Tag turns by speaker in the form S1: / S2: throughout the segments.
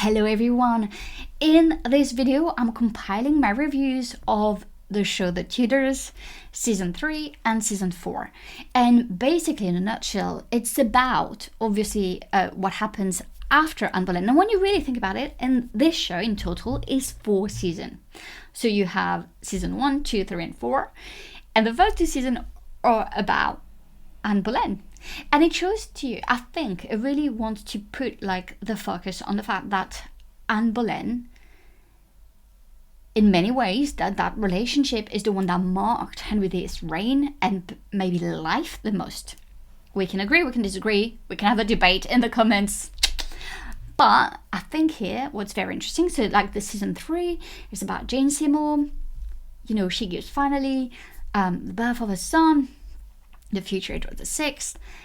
S1: Hello everyone! In this video I'm compiling my reviews of the show The Tudors, Season 3 and Season 4. And basically, in a nutshell, it's about, obviously, what happens after Anne Boleyn. And when you really think about it, and this show in total is 4 seasons. So you have Season 1, 2, 3 and 4. And the first 2 seasons are about Anne Boleyn. And it shows to you, I think, it really wants to put like the focus on the fact that Anne Boleyn, in many ways, that relationship is the one that marked Henry VIII's reign and maybe life the most. We can agree, we can disagree, we can have a debate in the comments. But I think here, what's very interesting, so like the Season 3 is about Jane Seymour. You know, she gives finally the birth of a son, the future Edward VI,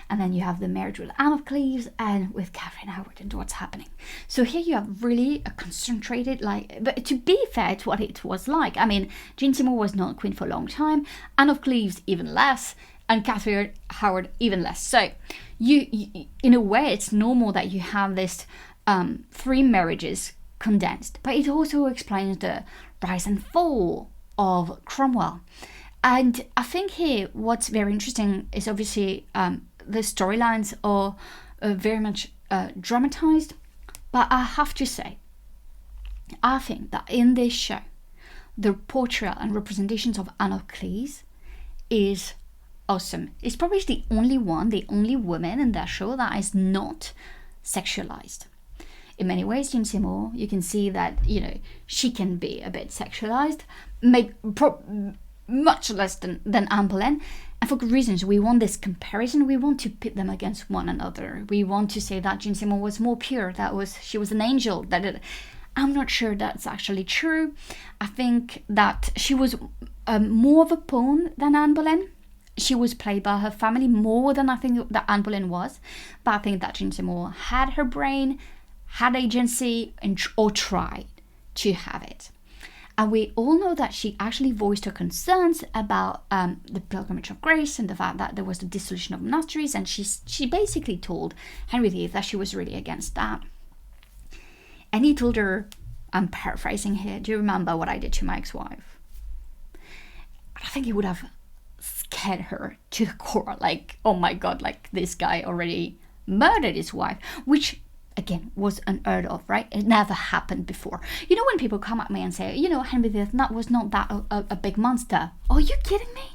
S1: and then you have the marriage with Anne of Cleves and with Katherine Howard and what's happening. So here you have really a concentrated, but to be fair to what it was like, I mean, Jane Seymour was not queen for a long time, Anne of Cleves even less, and Katherine Howard even less. So you in a way, it's normal that you have this 3 marriages condensed, but it also explains the rise and fall of Cromwell. And I think here what's very interesting is obviously the storylines are very much dramatized. But I have to say, I think that in this show, the portrayal and representations of Anne of Cleves is awesome. It's probably the only woman in that show that is not sexualized. In many ways, Jane Seymour, you can see that, you know, she can be a bit sexualized, much less than Anne Boleyn, and for good reasons. We want this comparison. We want to pit them against one another. We want to say that Jane Seymour was more pure. She was an angel. I'm not sure that's actually true. I think that she was more of a pawn than Anne Boleyn. She was played by her family more than I think that Anne Boleyn was. But I think that Jane Seymour had her brain, had agency, or tried to have it. And we all know that she actually voiced her concerns about the Pilgrimage of Grace and the fact that there was the dissolution of monasteries, and she basically told Henry VIII that she was really against that. And he told her, I'm paraphrasing here, do you remember what I did to my ex-wife? I think he would have scared her to the core, like, oh my god, like this guy already murdered his wife, which again, was unheard of, right? It never happened before. You know, when people come at me and say, you know, Henry VIII was not that a big monster. Are you kidding me?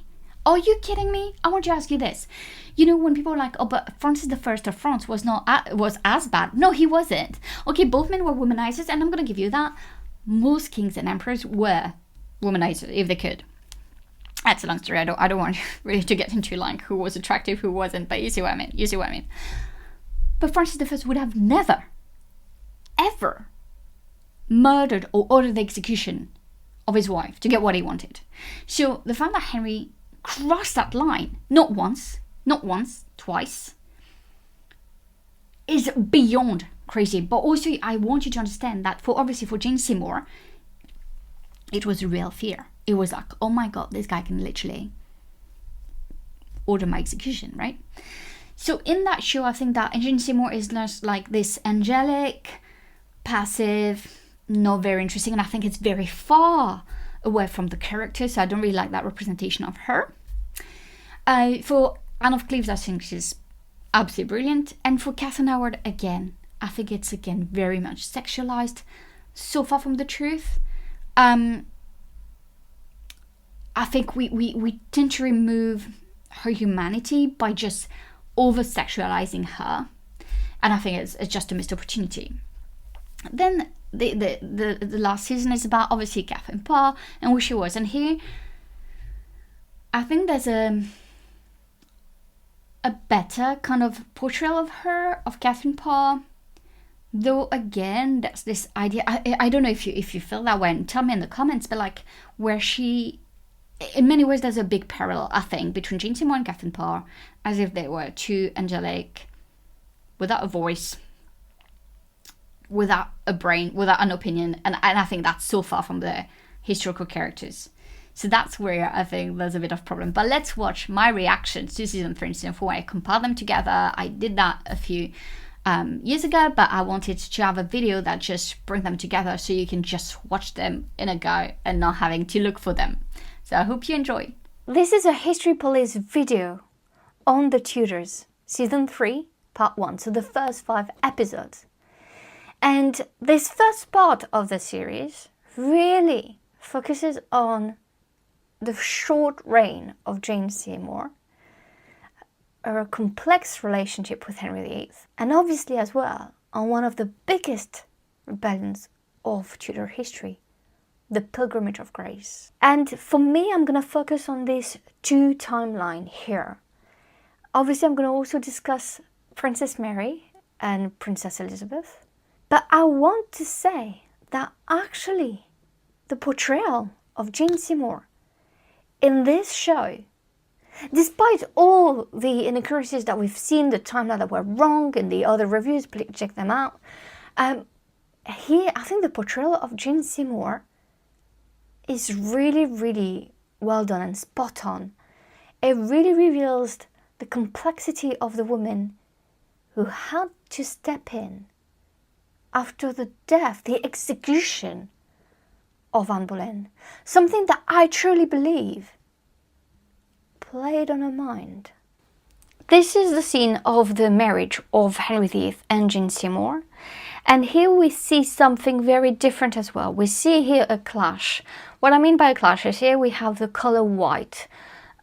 S1: Are you kidding me? I want to ask you this. You know, when people are like, oh, but Francis I of France was as bad. No, he wasn't. Okay, both men were womanizers, and I'm going to give you that. Most kings and emperors were womanizers, if they could. That's a long story. I don't want really to get into like who was attractive, who wasn't, but you see what I mean. But Francis I would have never, ever murdered or ordered the execution of his wife to get what he wanted. So the fact that Henry crossed that line, not once, twice, is beyond crazy. But also, I want you to understand that for Jane Seymour, it was a real fear. It was like, oh my god, this guy can literally order my execution, right? So in that show, I think that Jane Seymour is just like this angelic, passive, not very interesting. And I think it's very far away from the character. So I don't really like that representation of her. For Anne of Cleves, I think she's absolutely brilliant. And for Katherine Howard, again, I think it's very much sexualized. So far from the truth. I think we tend to remove her humanity by just over-sexualizing her, and I think it's just a missed opportunity. Then the last season is about obviously Catherine Parr and who she was, and here I think there's a better kind of portrayal of her, of Catherine Parr. Though again, that's this idea. I don't know if you feel that way, and tell me in the comments. But like where she, in many ways, there's a big parallel, I think, between Jane Seymour and Catherine Parr, as if they were two angelic, without a voice, without a brain, without an opinion, and I think that's so far from the historical characters. So that's where I think there's a bit of problem. But let's watch my reactions to Season 3 and Season 4. I compiled them together. I did that a few years ago, but I wanted to have a video that just bring them together so you can just watch them in a go and not having to look for them. So I hope you enjoy. This is a History Police video on the Tudors, season 3, part 1, so the first 5 episodes. And this first part of the series really focuses on the short reign of Jane Seymour, a complex relationship with Henry VIII, and obviously as well on one of the biggest rebellions of Tudor history, the Pilgrimage of Grace. And for me, I'm going to focus on this 2 timeline here. Obviously, I'm going to also discuss Princess Mary and Princess Elizabeth. But I want to say that actually the portrayal of Jane Seymour in this show, despite all the inaccuracies that we've seen, the timeline that were wrong in the other reviews, please check them out. Here, I think the portrayal of Jane Seymour is really, really well done and spot on. It really reveals the complexity of the woman who had to step in after the death, the execution of Anne Boleyn. Something that I truly believe played on her mind. This is the scene of the marriage of Henry VIII and Jane Seymour. And here we see something very different as well. We see here a clash. What I mean by a clash is here we have the color white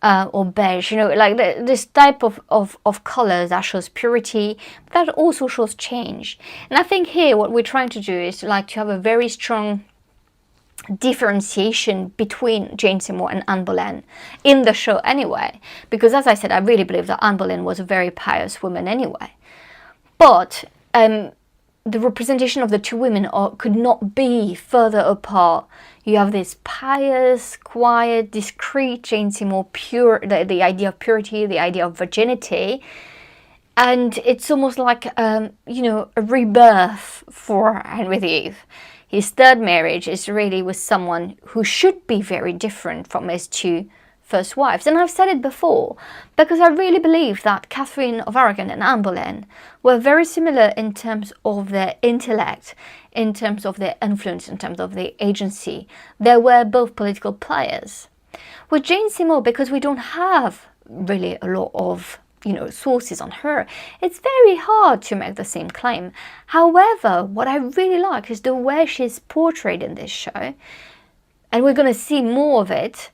S1: or beige, you know, like this type of color that shows purity, but that also shows change. And I think here what we're trying to do is like to have a very strong differentiation between Jane Seymour and Anne Boleyn in the show anyway, because as I said, I really believe that Anne Boleyn was a very pious woman anyway. But the representation of the 2 women could not be further apart. You have this pious, quiet, discreet Jane Seymour, pure, the idea of purity, the idea of virginity. And it's almost like, you know, a rebirth for Henry VIII. His 3rd marriage is really with someone who should be very different from his 2 first wives. And I've said it before, because I really believe that Catherine of Aragon and Anne Boleyn were very similar in terms of their intellect, in terms of their influence, in terms of their agency. They were both political players. With Jane Seymour, because we don't have really a lot of, you know, sources on her, it's very hard to make the same claim. However, what I really like is the way she's portrayed in this show, and we're going to see more of it.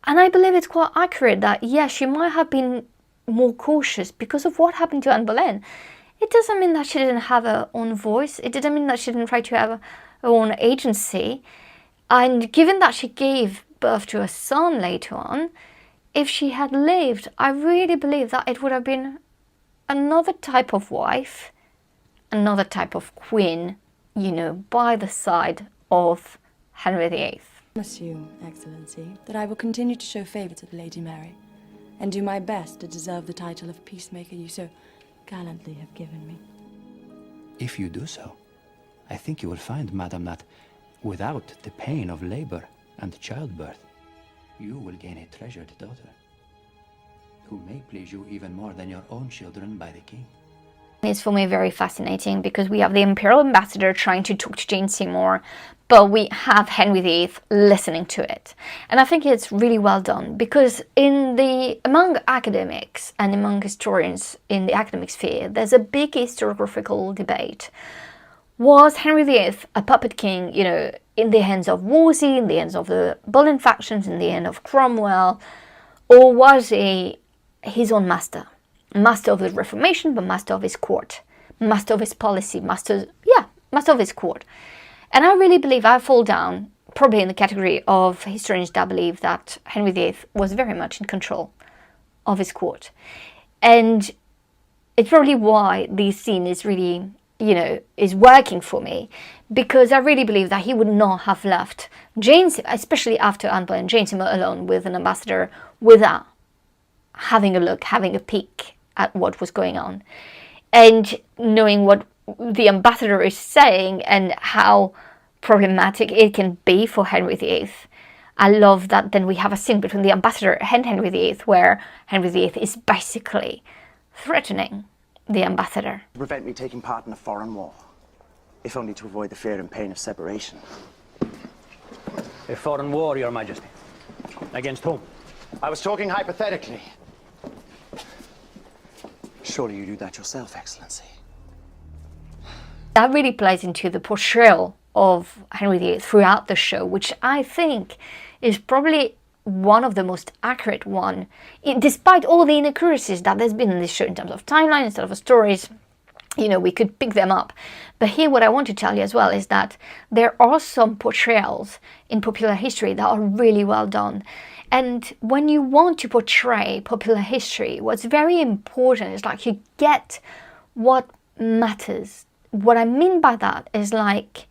S1: And I believe it's quite accurate that, yes, she might have been more cautious because of what happened to Anne Boleyn. It doesn't mean that she didn't have her own voice. It didn't mean that she didn't try to have her own agency. And given that she gave birth to a son later on, if she had lived, I really believe that it would have been another type of wife, another type of queen, you know, by the side of Henry VIII.
S2: I assume, Excellency, that I will continue to show favour to the Lady Mary, and do my best to deserve the title of peacemaker you so gallantly have given me.
S3: If you do so, I think you will find, madam, that without the pain of labor and childbirth, you will gain a treasured daughter, who may please you even more than your own children by the king.
S1: It's for me very fascinating because we have the imperial ambassador trying to talk to Jane Seymour, but we have Henry VIII listening to it. And I think it's really well done because among academics and among historians in the academic sphere, there's a big historiographical debate. Was Henry VIII a puppet king, you know, in the hands of Wolsey, in the hands of the Boleyn factions, in the hand of Cromwell, or was he his own master? Master of the Reformation, but master of his court, master of his policy, master of his court. And I really believe I fall down probably in the category of historians that believe that Henry VIII was very much in control of his court. And it's probably why this scene is really, you know, is working for me, because I really believe that he would not have left Jane, especially after Anne Boleyn, Jane Seymour alone with an ambassador without having a look, having a peek at what was going on, and knowing what the ambassador is saying and how problematic it can be for Henry VIII. I love that then we have a scene between the ambassador and Henry VIII where Henry VIII is basically threatening the ambassador.
S4: To prevent me taking part in a foreign war, if only to avoid the fear and pain of separation.
S3: A foreign war, Your Majesty. Against whom?
S4: I was talking hypothetically. Surely you do that yourself, Excellency.
S1: That really plays into the portrayal of Henry VIII throughout the show, which I think is probably one of the most accurate one, despite all the inaccuracies that there's been in this show in terms of timeline, instead of stories. You know, we could pick them up. But here what I want to tell you as well is that there are some portrayals in popular history that are really well done. And when you want to portray popular history, what's very important is like you get what matters. What I mean by that is like,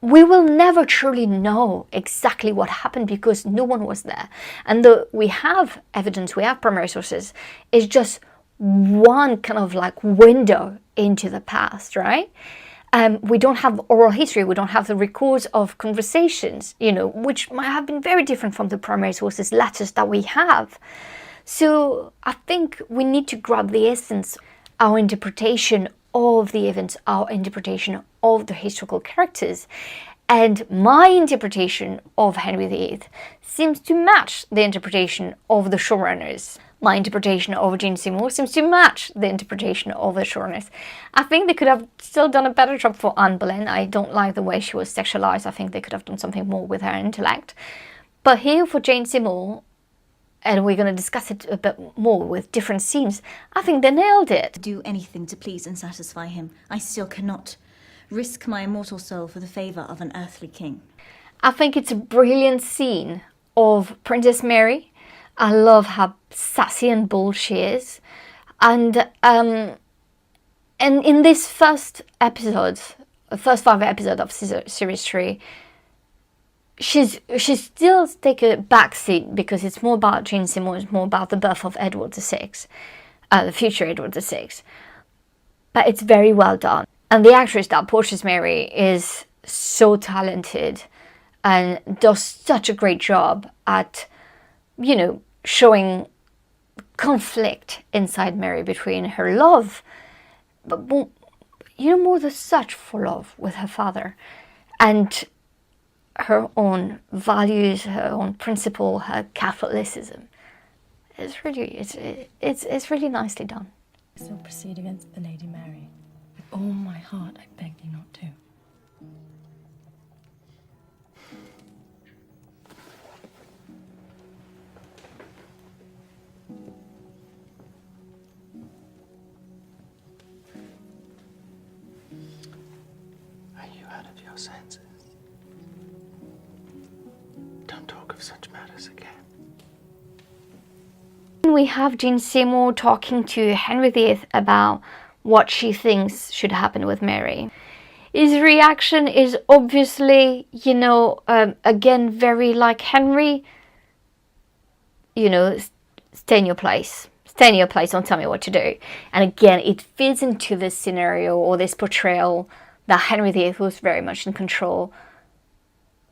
S1: we will never truly know exactly what happened because no one was there. And though we have evidence, we have primary sources, it's just one kind of like window into the past, right? We don't have oral history, we don't have the records of conversations, you know, which might have been very different from the primary sources, letters that we have. So I think we need to grab the essence, our interpretation of the events, our interpretation of the historical characters. And my interpretation of Henry VIII seems to match the interpretation of the showrunners. My interpretation of Jane Seymour seems to match the interpretation of the showrunners. I think they could have still done a better job for Anne Boleyn. I don't like the way she was sexualized. I think they could have done something more with her intellect. But here for Jane Seymour, and we're going to discuss it a bit more with different scenes, I think they nailed it.
S5: Do anything to please and satisfy him. I still cannot risk my immortal soul for the favour of an earthly king.
S1: I think it's a brilliant scene of Princess Mary. I love how sassy and bold she is. And in this first episode, the first 5 episodes of series 3, she's still take a backseat because it's more about Jane Seymour, it's more about the birth of Edward VI, the future Edward VI. But it's very well done. And the actress that portrays Mary is so talented and does such a great job at, you know, showing conflict inside Mary between her love, but you know, more the search for love with her father, and her own values, her own principle, her Catholicism. It's really nicely done.
S2: So proceed against the Lady Mary. With all my heart, I beg thee not to.
S4: Are you out of your senses? Don't talk of such matters again.
S1: We have Jane Seymour talking to Henry VIII about what she thinks should happen with Mary. His reaction is obviously, you know, again, very like Henry, you know, stay in your place. Stay in your place, don't tell me what to do. And again, it fits into this scenario or this portrayal that Henry VIII was very much in control,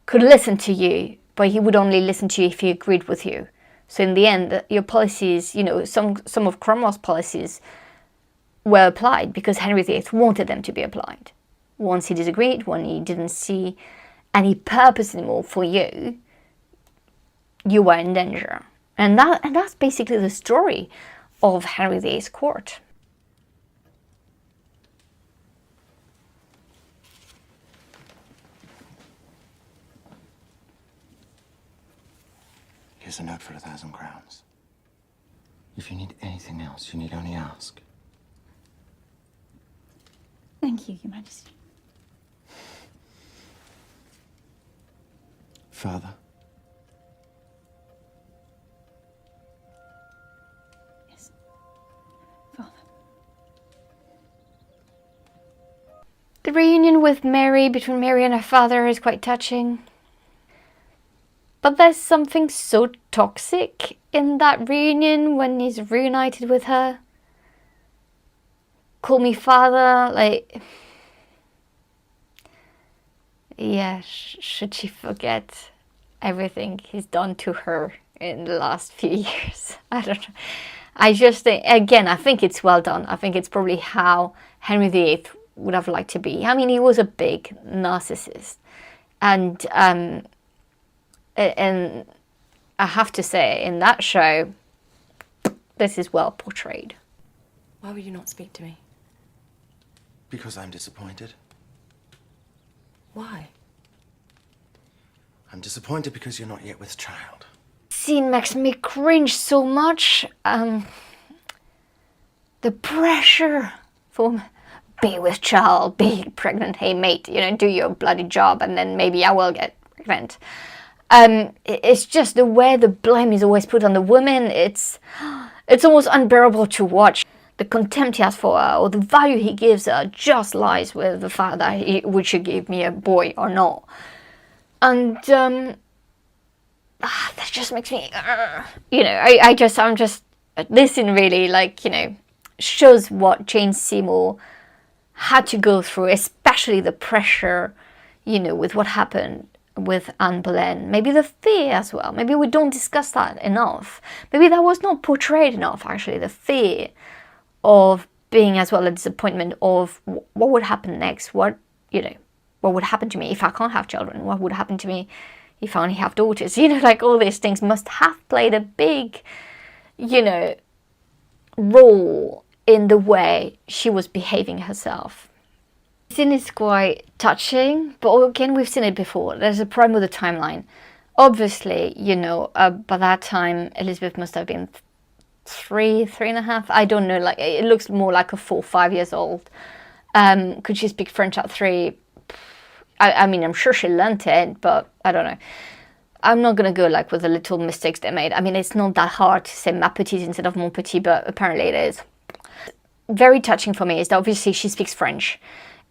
S1: could listen to you, but he would only listen to you if he agreed with you. So in the end, your policies, you know, some of Cromwell's policies were applied because Henry VIII wanted them to be applied. Once he disagreed, when he didn't see any purpose anymore for you, you were in danger. And that's basically the story of Henry VIII's court.
S4: Here's a note for 1,000 crowns. If you need anything else, you need only ask.
S5: Thank you, Your Majesty.
S4: Father?
S5: Yes. Father.
S1: The reunion with Mary, between Mary and her father, is quite touching. But there's something so toxic in that reunion when he's reunited with her. Call me father, like... Yeah, should she forget everything he's done to her in the last few years? I don't know. I just think, again, I think it's well done. I think it's probably how Henry VIII would have liked to be. I mean, he was a big narcissist, and I have to say, in that show, this is well portrayed.
S2: Why will you not speak to me?
S4: Because I'm disappointed.
S2: Why?
S4: I'm disappointed because you're not yet with child.
S1: Scene makes me cringe so much. The pressure for be with child, be pregnant, hey mate, you know, do your bloody job and then maybe I will get pregnant. It's just the way the blame is always put on the woman. It's almost unbearable to watch. The contempt he has for her, or the value he gives her, just lies with the fact that would she give me a boy or not. And that just makes me, you know, I'm just, this scene really, like, you know, shows what Jane Seymour had to go through, especially the pressure, you know, with what happened with Anne Boleyn. Maybe the fear as well. Maybe we don't discuss that enough. Maybe that was not portrayed enough, actually, the fear of being as well a disappointment of what would happen next, what, you know, what would happen to me if I can't have children, what would happen to me if I only have daughters, you know, like all these things must have played a big, you know, role in the way she was behaving herself. The scene is quite touching, but again, we've seen it before. There's a problem with the timeline. Obviously, you know, by that time, Elizabeth must have been three and a half. I don't know, like, it looks more like a 4 or 5 years old. Could she speak French at 3? I mean, I'm sure she learnt it, but I don't know. I'm not going to go like with the little mistakes they made. I mean, it's not that hard to say ma petite instead of mon petit, but apparently it is. Very touching for me is that obviously she speaks French.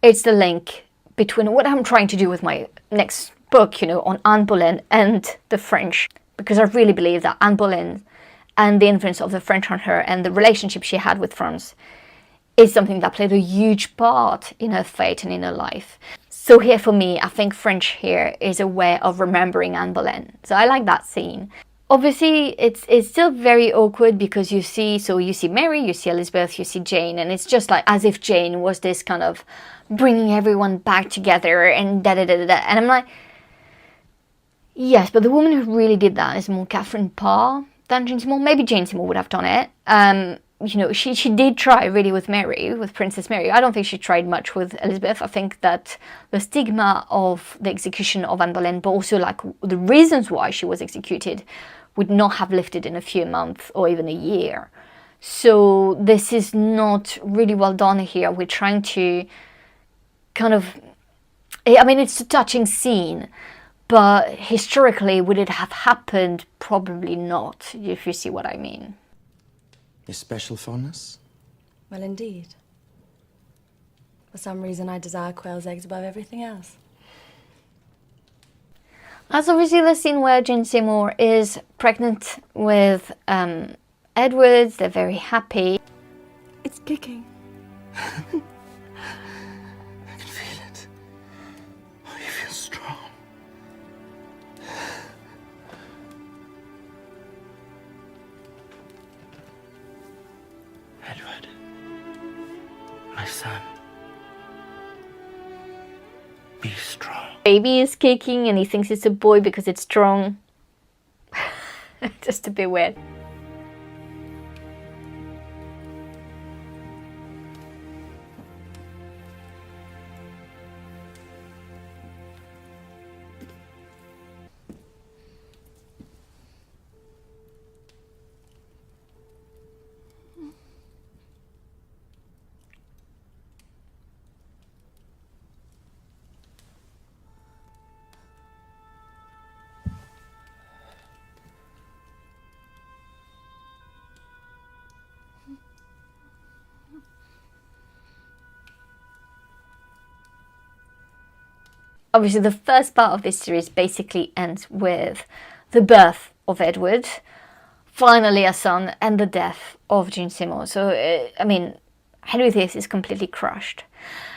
S1: It's the link between what I'm trying to do with my next book, you know, on Anne Boleyn and the French. Because I really believe that Anne Boleyn and the influence of the French on her and the relationship she had with France is something that played a huge part in her fate and in her life. So here for me, I think French here is a way of remembering Anne Boleyn. So I like that scene. Obviously, it's still very awkward because you see Mary, you see Elizabeth, you see Jane, and it's just like as if Jane was this kind of bringing everyone back together and da-da-da-da-da. And I'm like, yes, but the woman who really did that is more Catherine Parr than Jane Seymour. Maybe Jane Seymour would have done it. You know, she did try really with Mary, with Princess Mary. I don't think she tried much with Elizabeth. I think that the stigma of the execution of Anne Boleyn, but also like the reasons why she was executed, would not have lifted in a few months or even a year. So this is not really well done here. We're trying to kind of, I mean, it's a touching scene, but historically, would it have happened? Probably not, if you see what I mean.
S4: Your special fondness?
S2: Well, indeed. For some reason, I desire quail's eggs above everything else.
S1: That's obviously the scene where Jane Seymour is pregnant with Edward. They're very happy.
S2: It's kicking.
S4: I can feel it. Oh, you feel strong. Edward, my son, be strong.
S1: Baby is kicking and he thinks it's a boy because it's strong. Just a bit weird. Obviously, the first part of this series basically ends with the birth of Edward, finally a son, and the death of Jane Seymour. So, I mean, Henry VIII is completely crushed.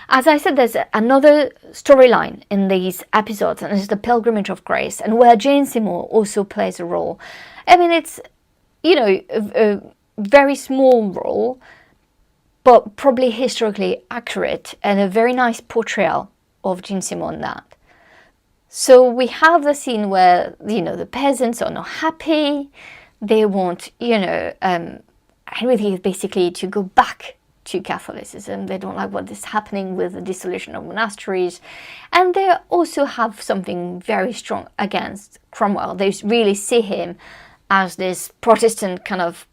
S1: As I said, there's another storyline in these episodes, and it's the Pilgrimage of Grace, and where Jane Seymour also plays a role. I mean, it's, you know, very small role, but probably historically accurate and a very nice portrayal of Jean Seymour in that. So we have the scene where, you know, the peasants are not happy. They want, you know, Henry VIII basically to go back to Catholicism. They don't like what is happening with the dissolution of monasteries. And they also have something very strong against Cromwell. They really see him as this Protestant kind of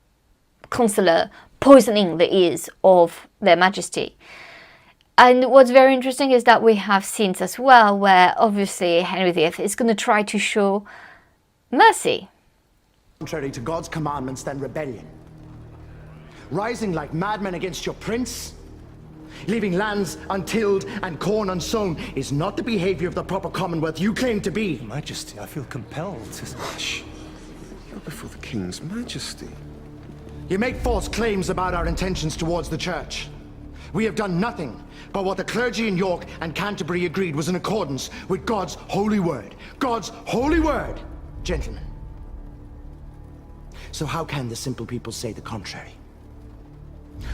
S1: consular poisoning the ears of their majesty. And what's very interesting is that we have scenes as well where obviously Henry VIII is going to try to show mercy.
S6: Contrary to God's commandments, then rebellion. Rising like madmen against your prince, leaving lands untilled and corn unsown is not the behavior of the proper commonwealth you claim to be.
S7: Majesty, I feel compelled to... Shh. You're before the King's Majesty.
S6: You make false claims about our intentions towards the church. We have done nothing but what the clergy in York and Canterbury agreed was in accordance with God's holy word. God's holy word, gentlemen. So how can the simple people say the contrary?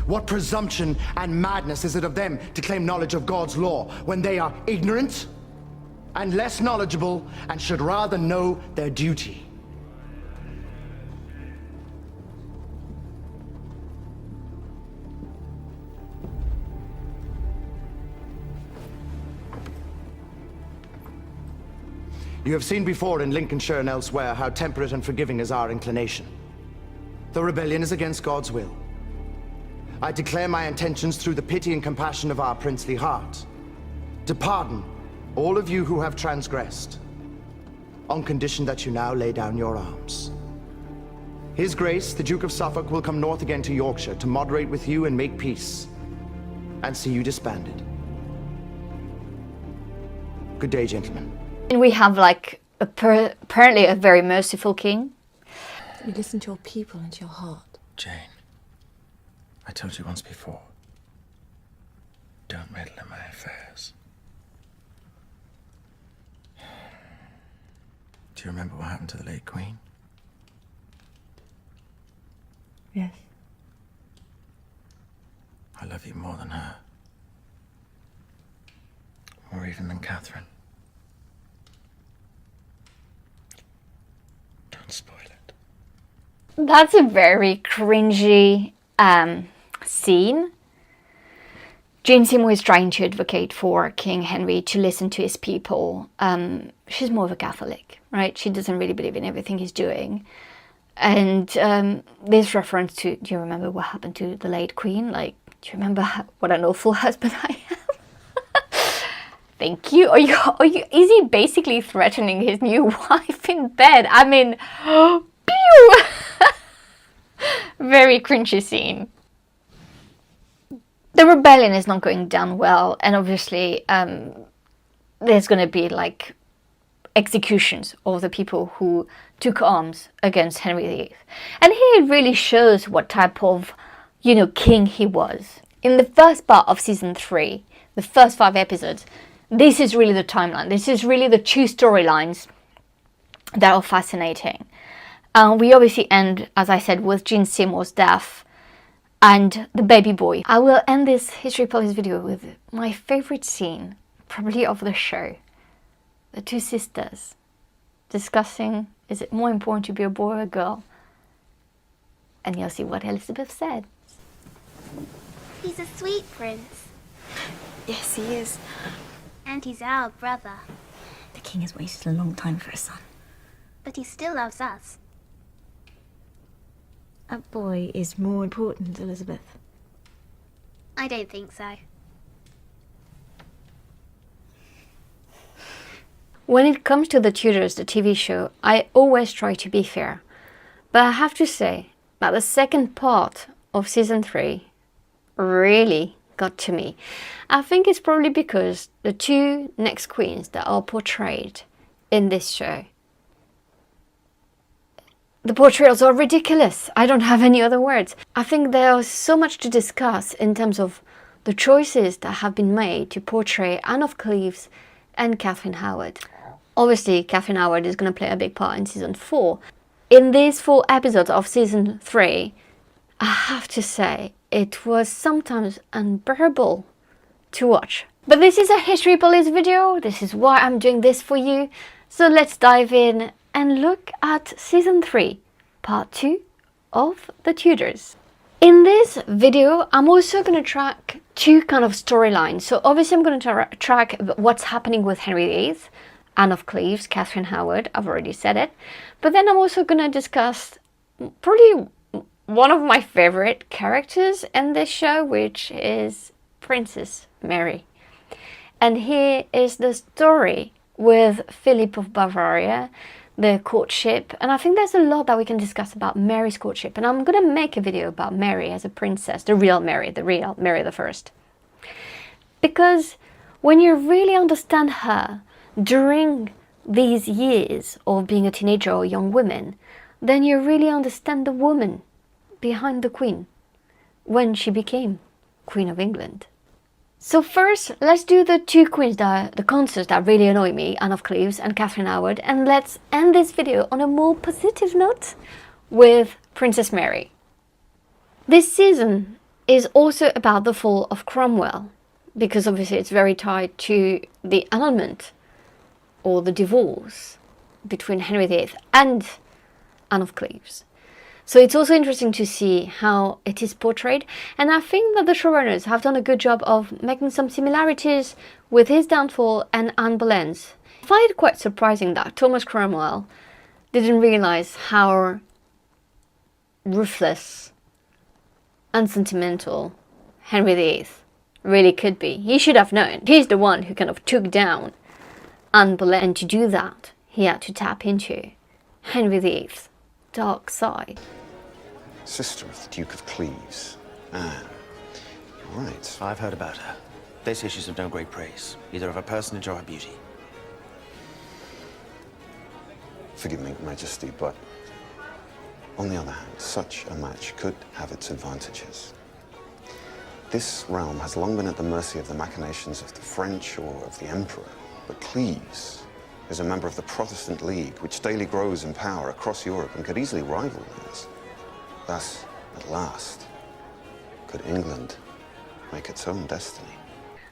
S6: What presumption and madness is it of them to claim knowledge of God's law when they are ignorant and less knowledgeable and should rather know their duty? You have seen before in Lincolnshire and elsewhere how temperate and forgiving is our inclination. The rebellion is against God's will. I declare my intentions through the pity and compassion of our princely heart, to pardon all of you who have transgressed, on condition that you now lay down your arms. His Grace, the Duke of Suffolk, will come north again to Yorkshire to moderate with you and make peace, and see you disbanded. Good day, gentlemen.
S1: And we have like apparently a very merciful king.
S2: You listen to your people and to your heart.
S4: Jane, I told you once before, don't meddle in my affairs. Do you remember what happened to the late Queen?
S2: Yes.
S4: I love you more than her. More even than Catherine. Don't spoil it.
S1: That's a very cringy scene. Jane Seymour is trying to advocate for King Henry to listen to his people. She's more of a Catholic, right? She doesn't really believe in everything he's doing. And this reference to, do you remember what happened to the late Queen? Like, do you remember what an awful husband I am? Thank you. Is he basically threatening his new wife in bed? I mean, pew! Very cringy scene. The rebellion is not going down well, and obviously there's going to be like executions of the people who took arms against Henry VIII. And here it really shows what type of, you know, king he was. In the first part of season 3, the first 5 episodes, this is really the timeline. This is really the 2 storylines that are fascinating. We obviously end, as I said, with Jean Seymour's death and the baby boy. I will end this History Police video with my favorite scene, probably of the show. The 2 sisters discussing, is it more important to be a boy or a girl? And you'll see what Elizabeth said.
S8: He's a sweet prince.
S5: Yes, he is.
S8: And he's our brother.
S5: The king has waited a long time for a son.
S8: But he still loves us.
S5: A boy is more important, Elizabeth.
S8: I don't think so.
S1: When it comes to the Tudors, the TV show, I always try to be fair. But I have to say that the second part of season 3 really got to me. I think it's probably because the 2 next queens that are portrayed in this show, the portrayals are ridiculous. I don't have any other words. I think there's so much to discuss in terms of the choices that have been made to portray Anne of Cleves and Katherine Howard. Obviously, Katherine Howard is going to play a big part in season 4. In these 4 episodes of season 3, I have to say, it was sometimes unbearable to watch. But this is a History Police video, this is why I'm doing this for you. So let's dive in and look at Season 3, Part 2 of The Tudors. In this video, I'm also going to track two kind of storylines. So obviously I'm going to track what's happening with Henry VIII, Anne of Cleves, Katherine Howard, I've already said it. But then I'm also going to discuss probably one of my favorite characters in this show, which is Princess Mary. And here is the story with Philip of Bavaria, the courtship. And I think there's a lot that we can discuss about Mary's courtship. And I'm going to make a video about Mary as a princess, the real Mary the First. Because when you really understand her during these years of being a teenager or young woman, then you really understand the woman behind the Queen when she became Queen of England. So first, let's do the two queens, the consorts that really annoy me, Anne of Cleves and Katherine Howard, and let's end this video on a more positive note with Princess Mary. This season is also about the fall of Cromwell, because obviously it's very tied to the annulment or the divorce between Henry VIII and Anne of Cleves. So it's also interesting to see how it is portrayed, and I think that the showrunners have done a good job of making some similarities with his downfall and Anne Boleyn's. I find it quite surprising that Thomas Cromwell didn't realise how ruthless and sentimental Henry VIII really could be. He should have known. He's the one who kind of took down Anne Boleyn, and to do that, he had to tap into Henry VIII's dark side.
S7: Sister of the Duke of Cleves, Anne. Right.
S4: I've heard about her. They say she's of no great praise, either of her personage or her beauty.
S7: Forgive me, Majesty, but on the other hand, such a match could have its advantages. This realm has long been at the mercy of the machinations of the French or of the Emperor, but Cleves is a member of the Protestant League, which daily grows in power across Europe and could easily rival theirs. Thus, at last, could England make its own destiny?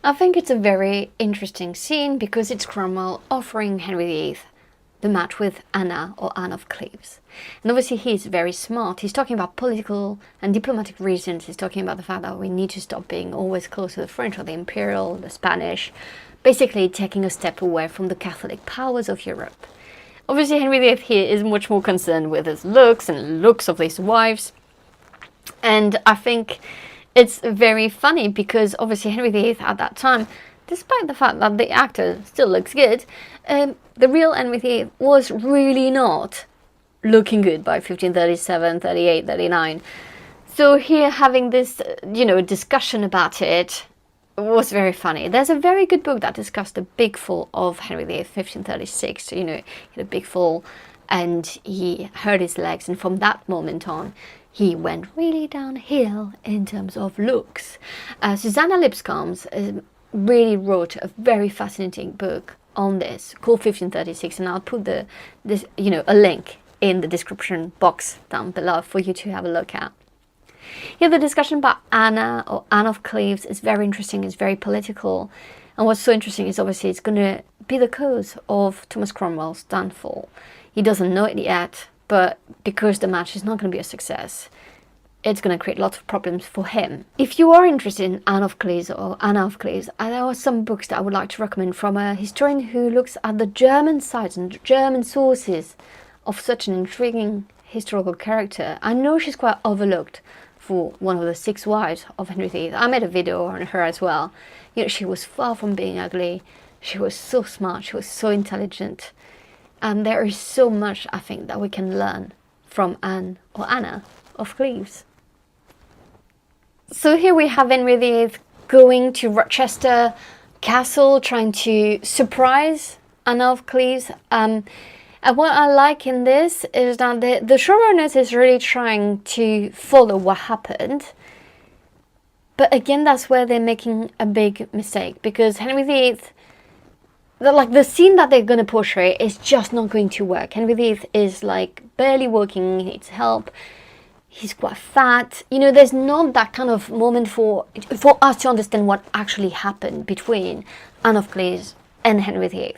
S1: I think it's a very interesting scene because it's Cromwell offering Henry VIII the match with Anna or Anne of Cleves. And obviously he's very smart. He's talking about political and diplomatic reasons. He's talking about the fact that we need to stop being always close to the French or the Imperial, the Spanish, basically taking a step away from the Catholic powers of Europe. Obviously Henry VIII here is much more concerned with his looks and looks of his wives. And I think it's very funny because obviously Henry VIII at that time, despite the fact that the actor still looks good, the real Henry VIII was really not looking good by 1537, 38, 39. So here having this, discussion about it was very funny. There's a very good book that discussed the big fall of Henry VIII, 1536. He had a big fall and he hurt his legs, and from that moment on, he went really downhill in terms of looks. Susanna Lipscombs really wrote a very fascinating book on this called 1536, and I'll put a link in the description box down below for you to have a look at. Here the discussion about Anna or Anne of Cleves is very interesting, it's very political, and what's so interesting is obviously it's going to be the cause of Thomas Cromwell's downfall. He doesn't know it yet, but because the match is not going to be a success, it's going to create lots of problems for him. If you are interested in Anne of Cleves or Anna of Cleves, there are some books that I would like to recommend from a historian who looks at the German sides and German sources of such an intriguing historical character. I know she's quite overlooked for one of the 6 wives of Henry VIII. I made a video on her as well. She was far from being ugly. She was so smart. She was so intelligent. And there is so much, I think, that we can learn from Anne or Anna of Cleves. So here we have Henry VIII going to Rochester Castle, trying to surprise Anne of Cleves. And what I like in this is that the showrunners is really trying to follow what happened. But again, that's where they're making a big mistake, because Henry VIII, the scene that they're going to portray is just not going to work. Henry VIII is barely walking, he needs help.
S9: he's quite fat. You know, there's not that kind of moment for us to understand what actually happened between Anne of Cleves and Henry VIII.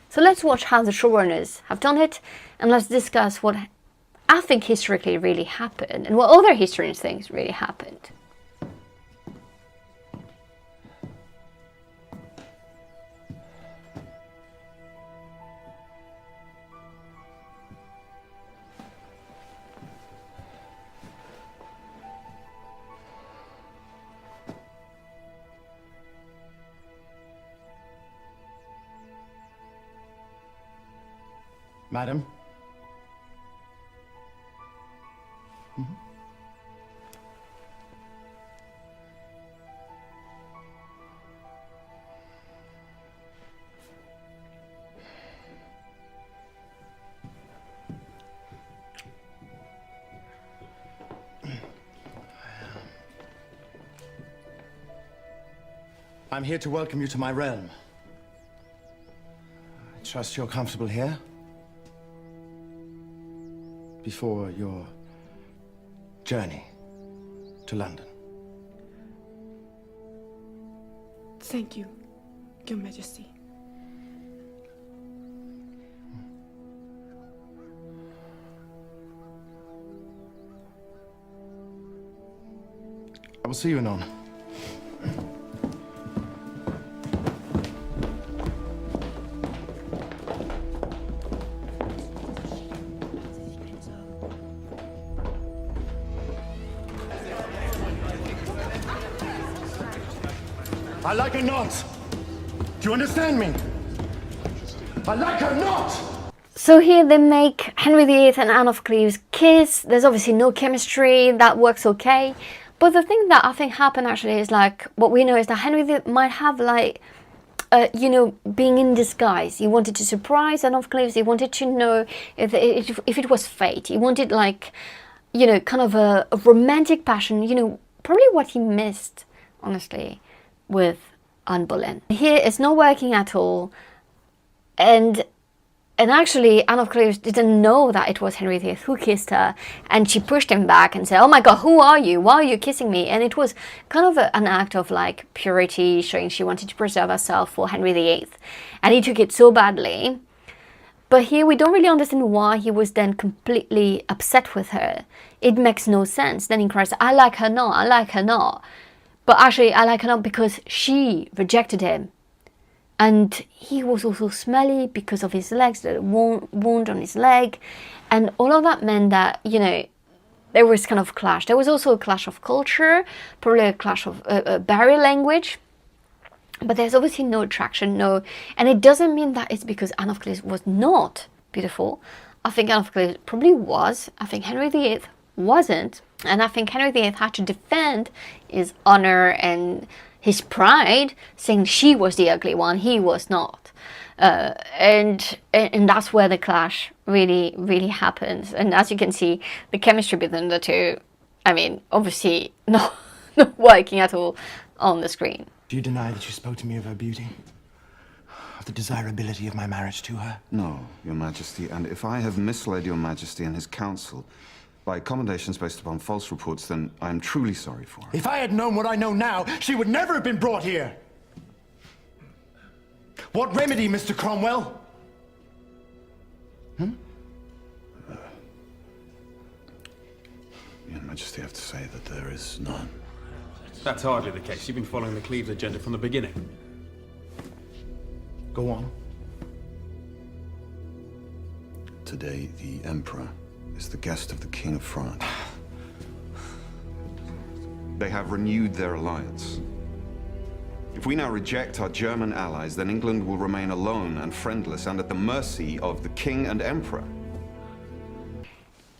S9: So let's watch how the showrunners have done it, and let's discuss what I think historically really happened and what other historians think really happened.
S6: Madam? I'm here to welcome you to my realm. I trust you're comfortable here? Before your journey to London.
S10: Thank you, Your Majesty.
S6: I will see you anon. I like her not. Do you understand me? I like her not.
S9: So here they make Henry VIII and Anne of Cleves kiss. There's obviously no chemistry, that works okay. But the thing that I think happened actually is like, what we know is that Henry VIII might have like, you know, being in disguise. He wanted to surprise Anne of Cleves. He wanted to know if it was fate. He wanted like, you know, kind of a romantic passion, you know, probably what he missed, honestly, with Anne Boleyn. Here it's not working at all, and actually Anne of Cleves didn't know that it was Henry VIII who kissed her, and she pushed him back and said, "Oh my God, who are you? Why are you kissing me?" And it was kind of an act of like purity, showing she wanted to preserve herself for Henry VIII, and he took it so badly. But here we don't really understand why he was then completely upset with her. It makes no sense. Then he cries, "I like her not, I like her not." But actually, I like her not because she rejected him. And he was also smelly because of his legs, the wound on his leg. And all of that meant that, you know, there was kind of clash. There was also a clash of culture, probably a clash of barrier language. But there's obviously no attraction, and it doesn't mean that it's because Anne of Cleves was not beautiful. I think Anne of Cleves probably was. I think Henry VIII wasn't. And I think Henry VIII had to defend his honor and his pride, saying she was the ugly one, he was not. And that's where the clash really, really happens. And as you can see, the chemistry between the two, I mean, obviously not working at all on the screen.
S6: Do you deny that you spoke to me of her beauty? Of the desirability of my marriage to her?
S7: No, Your Majesty, and if I have misled Your Majesty and his council by commendations based upon false reports, then I am truly sorry for it.
S6: If I had known what I know now, she would never have been brought here. What remedy, Mr. Cromwell?
S7: Your Majesty, I have to say that there is none.
S11: That's hardly the case. You've been following the Cleves agenda from the beginning.
S6: Go on.
S7: Today, the Emperor is the guest of the King of France. They have renewed their alliance. If we now reject our German allies, then England will remain alone and friendless and at the mercy of the King and Emperor.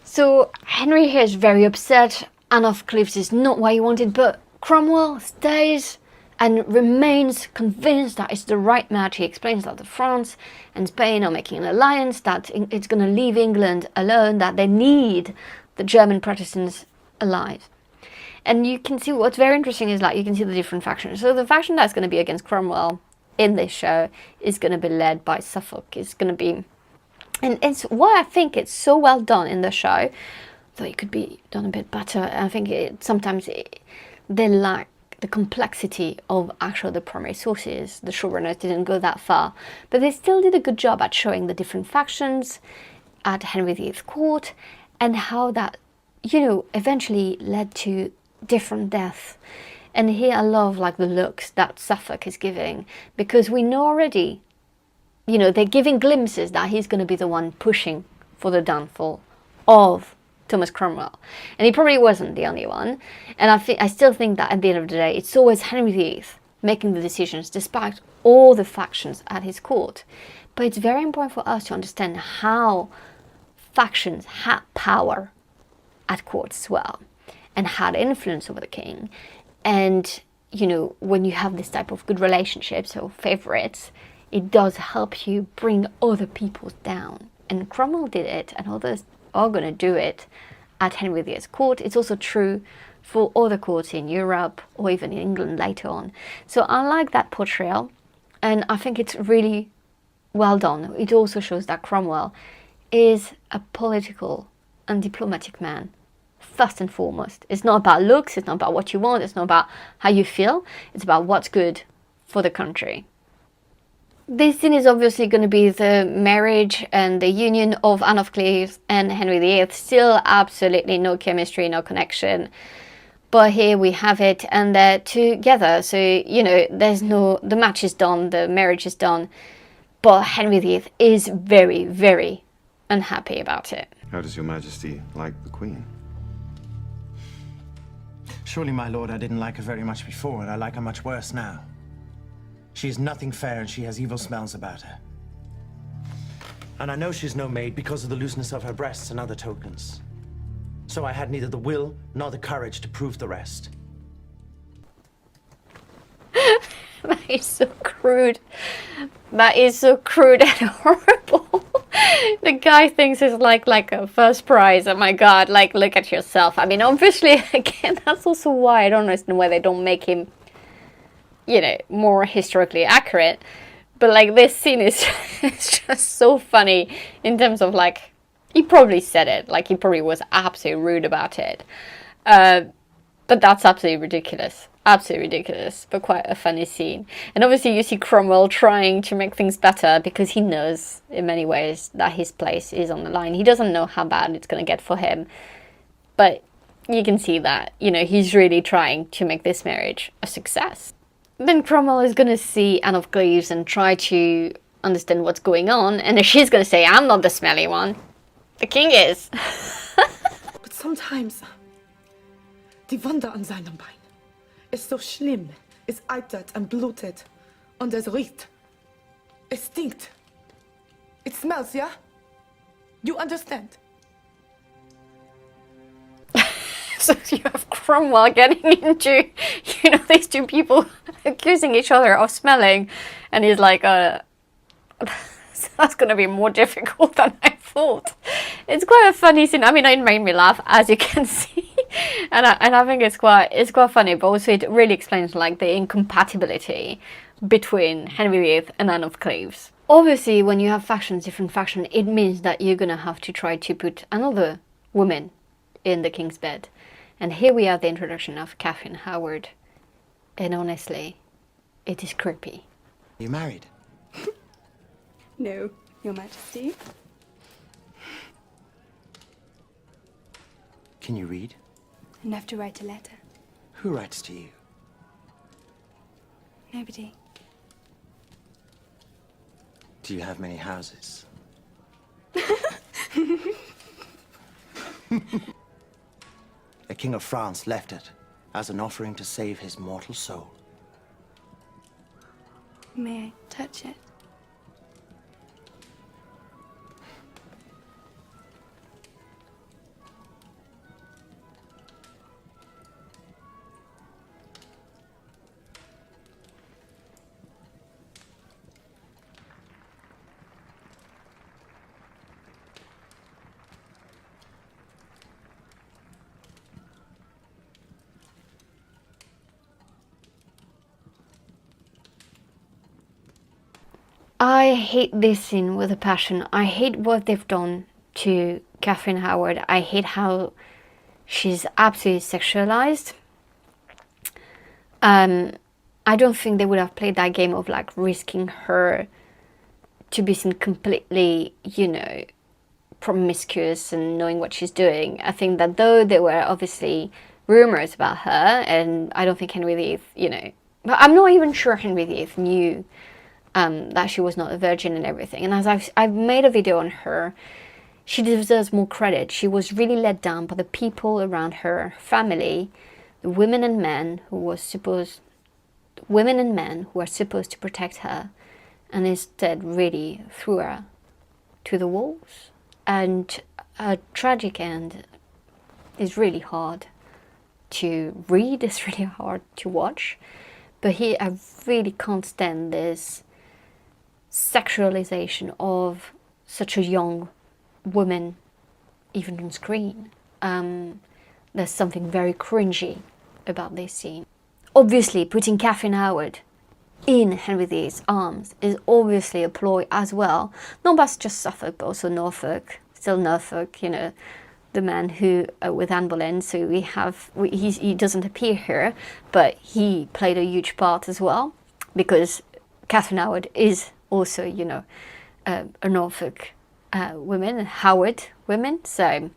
S9: So Henry here is very upset. Anne of Cleves is not what he wanted, but Cromwell stays and remains convinced that it's the right match. He explains that France and Spain are making an alliance, that it's going to leave England alone, that they need the German Protestants alive. And you can see what's very interesting is that you can see the different factions. So the faction that's going to be against Cromwell in this show is going to be led by Suffolk. It's going to be, and it's why I think it's so well done in the show. thought it could be done a bit better. I think sometimes they lack the complexity of actual the primary sources. The showrunners didn't go that far, but they still did a good job at showing the different factions at Henry VIII's court and how that, you know, eventually led to different deaths. And here I love like the looks that Suffolk is giving, because we know already, you know, they're giving glimpses that he's going to be the one pushing for the downfall of Thomas Cromwell. And he probably wasn't the only one. And I still think that at the end of the day, it's always Henry VIII making the decisions despite all the factions at his court. But it's very important for us to understand how factions had power at court as well and had influence over the king. And, you know, when you have this type of good relationships or favorites, it does help you bring other people down. And Cromwell did it, and others are going to do it at Henry VIII's court. It's also true for other courts in Europe or even in England later on. So I like that portrayal, and I think it's really well done. It also shows that Cromwell is a political and diplomatic man, first and foremost. It's not about looks, it's not about what you want, it's not about how you feel, it's about what's good for the country. This scene is obviously going to be the marriage and the union of Anne of Cleves and Henry VIII. Still absolutely no chemistry, no connection. But here we have it, and they're together. So, you know, the match is done, the marriage is done. But Henry VIII is very, very unhappy about it.
S7: How does your Majesty like the Queen?
S6: Surely, my lord, I didn't like her very much before, and I like her much worse now. She is nothing fair, and she has evil smells about her. And I know she's no maid because of the looseness of her breasts and other tokens. So I had neither the will nor the courage to prove the rest.
S9: That is so crude. That is so crude and horrible. The guy thinks it's like a first prize. Oh my god, like, look at yourself. I mean, obviously, again, that's also why I don't understand why they don't make him, you know, more historically accurate. But like, this scene is it's just so funny in terms of like, he probably said it, like he probably was absolutely rude about it. But that's absolutely ridiculous. Absolutely ridiculous, but quite a funny scene. And obviously you see Cromwell trying to make things better because he knows in many ways that his place is on the line. He doesn't know how bad it's going to get for him. But you can see that, you know, he's really trying to make this marriage a success. Then Cromwell is going to see Anne of Cleves and try to understand what's going on. And she's going to say, I'm not the smelly one. The king is.
S10: But sometimes, die Wunde an seinem Bein ist so schlimm, es eitert und blutet und es riecht. Es stinkt. It smells, yeah? You understand?
S9: So you have Cromwell getting into, you know, these two people accusing each other of smelling, and he's like, that's going to be more difficult than I thought. It's quite a funny scene. I mean, it made me laugh, as you can see, and I think it's quite funny. But also, it really explains like the incompatibility between Henry VIII and Anne of Cleves. Obviously, when you have factions, different factions, it means that you're gonna have to try to put another woman in the king's bed. And here we have the introduction of Katherine Howard, and honestly, it is creepy.
S6: You married?
S10: No, Your Majesty.
S6: Can you read?
S10: Enough to write a letter.
S6: Who writes to you?
S10: Nobody.
S6: Do you have many houses? The King of France left it as an offering to save his mortal soul.
S10: May I touch it?
S9: I hate this scene with a passion. I hate what they've done to Katherine Howard. I hate how she's absolutely sexualized. I don't think they would have played that game of like risking her to be seen completely, you know, promiscuous and knowing what she's doing. I think that though there were obviously rumors about her, and I don't think Henry VIII, you know, but I'm not even sure Henry VIII knew that she was not a virgin and everything. And as I've made a video on her, she deserves more credit. She was really let down by the people around her family, the women and men who were supposed to protect her, and instead really threw her to the walls. And a tragic end is really hard to read, it's really hard to watch. But here I really can't stand this sexualization of such a young woman, even on screen. There's something very cringy about this scene. Obviously, putting Katherine Howard in Henry VIII's arms is obviously a ploy as well. Not just Suffolk, but also Norfolk. Still Norfolk, you know, the man who, with Anne Boleyn, so he doesn't appear here, but he played a huge part as well, because Katherine Howard is also, you know, a Norfolk woman, Howard women, so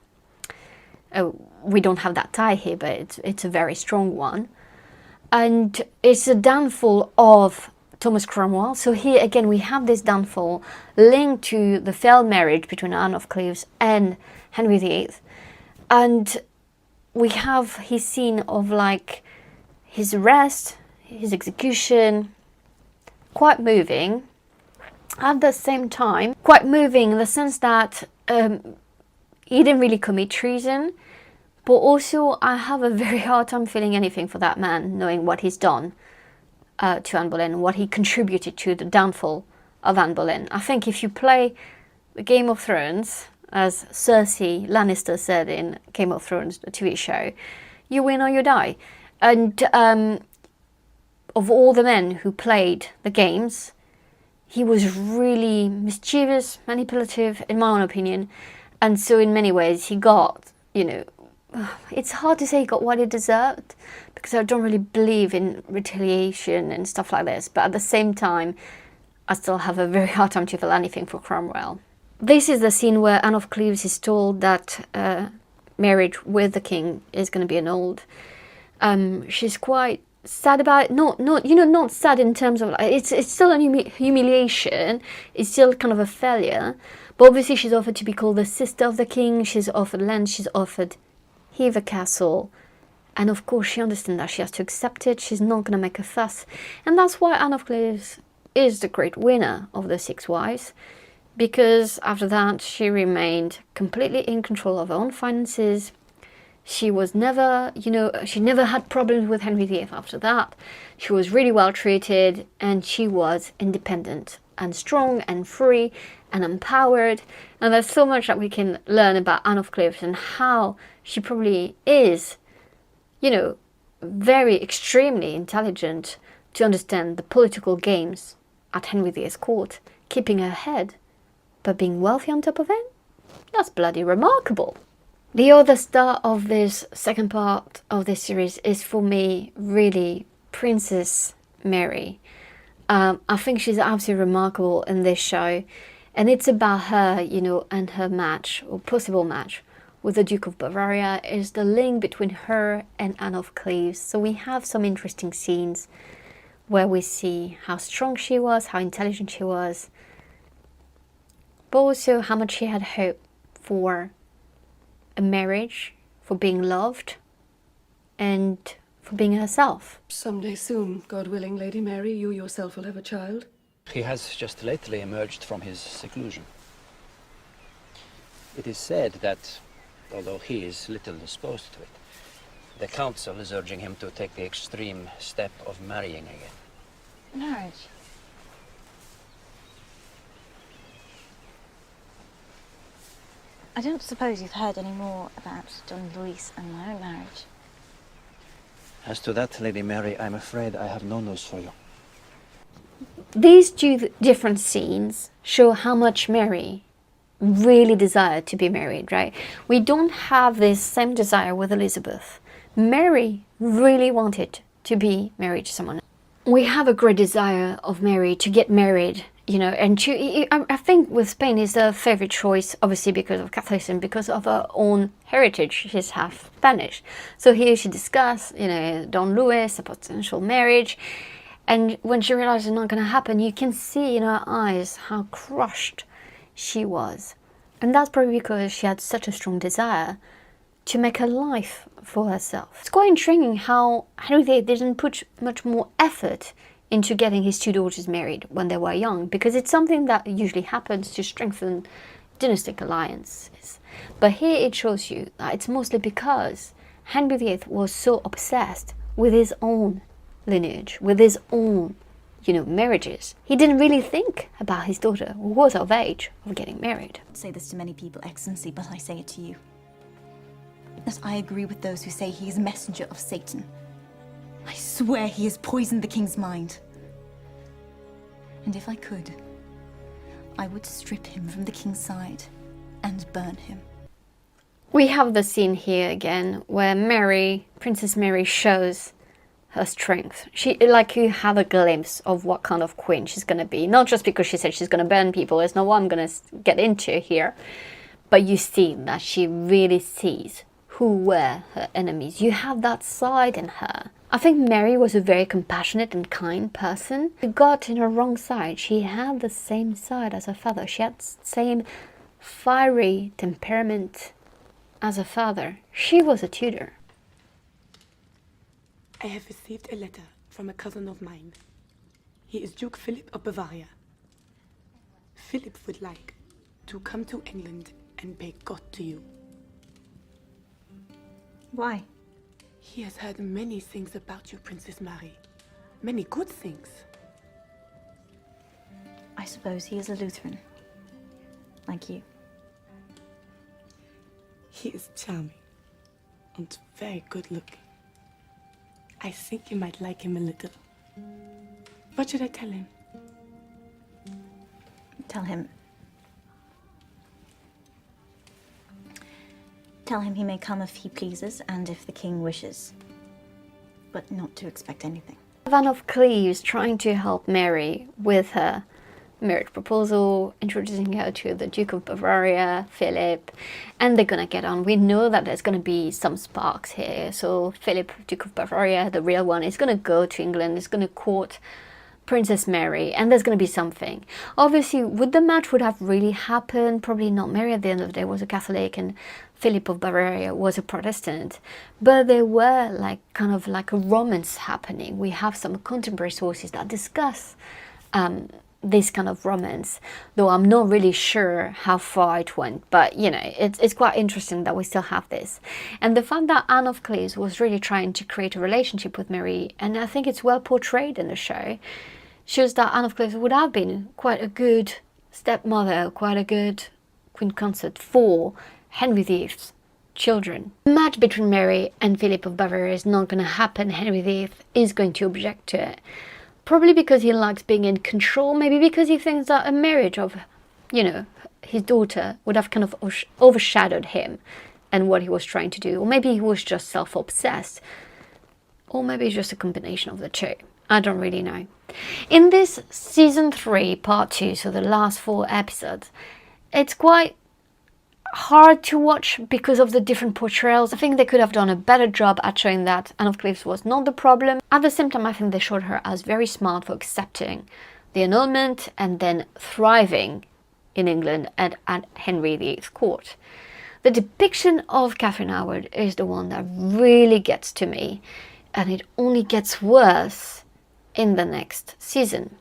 S9: we don't have that tie here, but it's a very strong one. And it's a downfall of Thomas Cromwell. So here again we have this downfall linked to the failed marriage between Anne of Cleves and Henry VIII. And we have his scene of like his arrest, his execution, quite moving. At the same time, quite moving in the sense that he didn't really commit treason, but also I have a very hard time feeling anything for that man, knowing what he's done to Anne Boleyn, what he contributed to the downfall of Anne Boleyn. I think if you play the Game of Thrones, as Cersei Lannister said in Game of Thrones, the TV show, you win or you die. And of all the men who played the games, he was really mischievous, manipulative, in my own opinion. And so in many ways he got, you know, it's hard to say he got what he deserved, because I don't really believe in retaliation and stuff like this. But at the same time, I still have a very hard time to feel anything for Cromwell. This is the scene where Anne of Cleves is told that marriage with the king is going to be annulled. She's quite sad about it. Not sad in terms of, it's still a humiliation. It's still kind of a failure. But obviously she's offered to be called the sister of the king. She's offered land. She's offered Hever Castle. And of course she understands that she has to accept it. She's not going to make a fuss. And that's why Anne of Cleves is the great winner of the 6 wives. Because after that she remained completely in control of her own finances. She was never, you know, she never had problems with Henry VIII after that. She was really well treated, and she was independent and strong and free and empowered. And there's so much that we can learn about Anne of Cleves and how she probably is, you know, very extremely intelligent to understand the political games at Henry VIII's court, keeping her head, but being wealthy on top of it. That's bloody remarkable. The other star of this second part of this series is, for me, really Princess Mary. I think she's absolutely remarkable in this show, and it's about her, you know, and her match, or possible match, with the Duke of Bavaria. Is the link between her and Anne of Cleves. So we have some interesting scenes where we see how strong she was, how intelligent she was, but also how much she had hope for a marriage, for being loved, and for being herself.
S12: Someday soon, God willing, Lady Mary, you yourself will have a child.
S3: He has just lately emerged from his seclusion. It is said that, although he is little disposed to it, the council is urging him to take the extreme step of marrying again.
S5: Marriage? I don't suppose you've heard any more about Don Luis and my own marriage.
S3: As to that, Lady Mary, I'm afraid I have no news for you.
S9: These two different scenes show how much Mary really desired to be married, right? We don't have this same desire with Elizabeth. Mary really wanted to be married to someone. We have a great desire of Mary to get married, you know, and I think with Spain is the favorite choice, obviously because of Catholicism, because of her own heritage. She's half Spanish. So here she discussed, you know, Don Luis, a potential marriage. And when she realized it's not going to happen, you can see in her eyes how crushed she was. And that's probably because she had such a strong desire to make a life for herself. It's quite intriguing how Henry VIII didn't put much more effort into getting his 2 daughters married when they were young, because it's something that usually happens to strengthen dynastic alliances. But here it shows you that it's mostly because Henry VIII was so obsessed with his own lineage, with his own, you know, marriages. He didn't really think about his daughter, who was of age, of getting married.
S5: I say this to many people, Excellency, but I say it to you. That I agree with those who say he is a messenger of Satan. I swear he has poisoned the king's mind. And if I could, I would strip him from the king's side and burn him.
S9: We have the scene here again where Mary, Princess Mary, shows her strength. She, like, you have a glimpse of what kind of queen she's going to be. Not just because she said she's going to burn people, it's not what I'm going to get into here. But you see that she really sees who were her enemies. You have that side in her. I think Mary was a very compassionate and kind person. She got in her wrong side. She had the same side as her father. She had the same fiery temperament as her father. She was a Tudor.
S10: I have received a letter from a cousin of mine. He is Duke Philip of Bavaria. Philip would like to come to England and beg God to you.
S5: Why?
S10: He has heard many things about you, Princess Mary. Many good things.
S5: I suppose he is a Lutheran, like you.
S10: He is charming and very good looking. I think you might like him a little. What should I tell him?
S5: Tell him he may come if he pleases and if the king wishes, but not to expect anything.
S9: Anne of Cleves trying to help Mary with her marriage proposal, introducing her to the Duke of Bavaria, Philip, and they're gonna get on. We know that there's gonna be some sparks here. So Philip, Duke of Bavaria, the real one, is gonna go to England, is gonna court Princess Mary, and there's gonna be something. Obviously, would the match would have really happened? Probably not. Mary at the end of the day was a Catholic and Philip of Bavaria was a Protestant, but there were like kind of like a romance happening. We have some contemporary sources that discuss this kind of romance, though I'm not really sure how far it went, but you know, it's quite interesting that we still have this. And the fact that Anne of Cleves was really trying to create a relationship with Mary, and I think it's well portrayed in the show, shows that Anne of Cleves would have been quite a good stepmother, quite a good queen consort for Henry VIII's children. The match between Mary and Philip of Bavaria is not going to happen. Henry VIII is going to object to it. Probably because he likes being in control, maybe because he thinks that a marriage of, you know, his daughter would have kind of overshadowed him and what he was trying to do. Or maybe he was just self-obsessed. Or maybe it's just a combination of the two. I don't really know. In this season 3, part 2, so the last 4 episodes, it's quite hard to watch because of the different portrayals. I think they could have done a better job at showing that Anne of Cleves was not the problem. At the same time, I think they showed her as very smart for accepting the annulment and then thriving in England and at Henry VIII's court. The depiction of Katherine Howard is the one that really gets to me, and it only gets worse in the next season.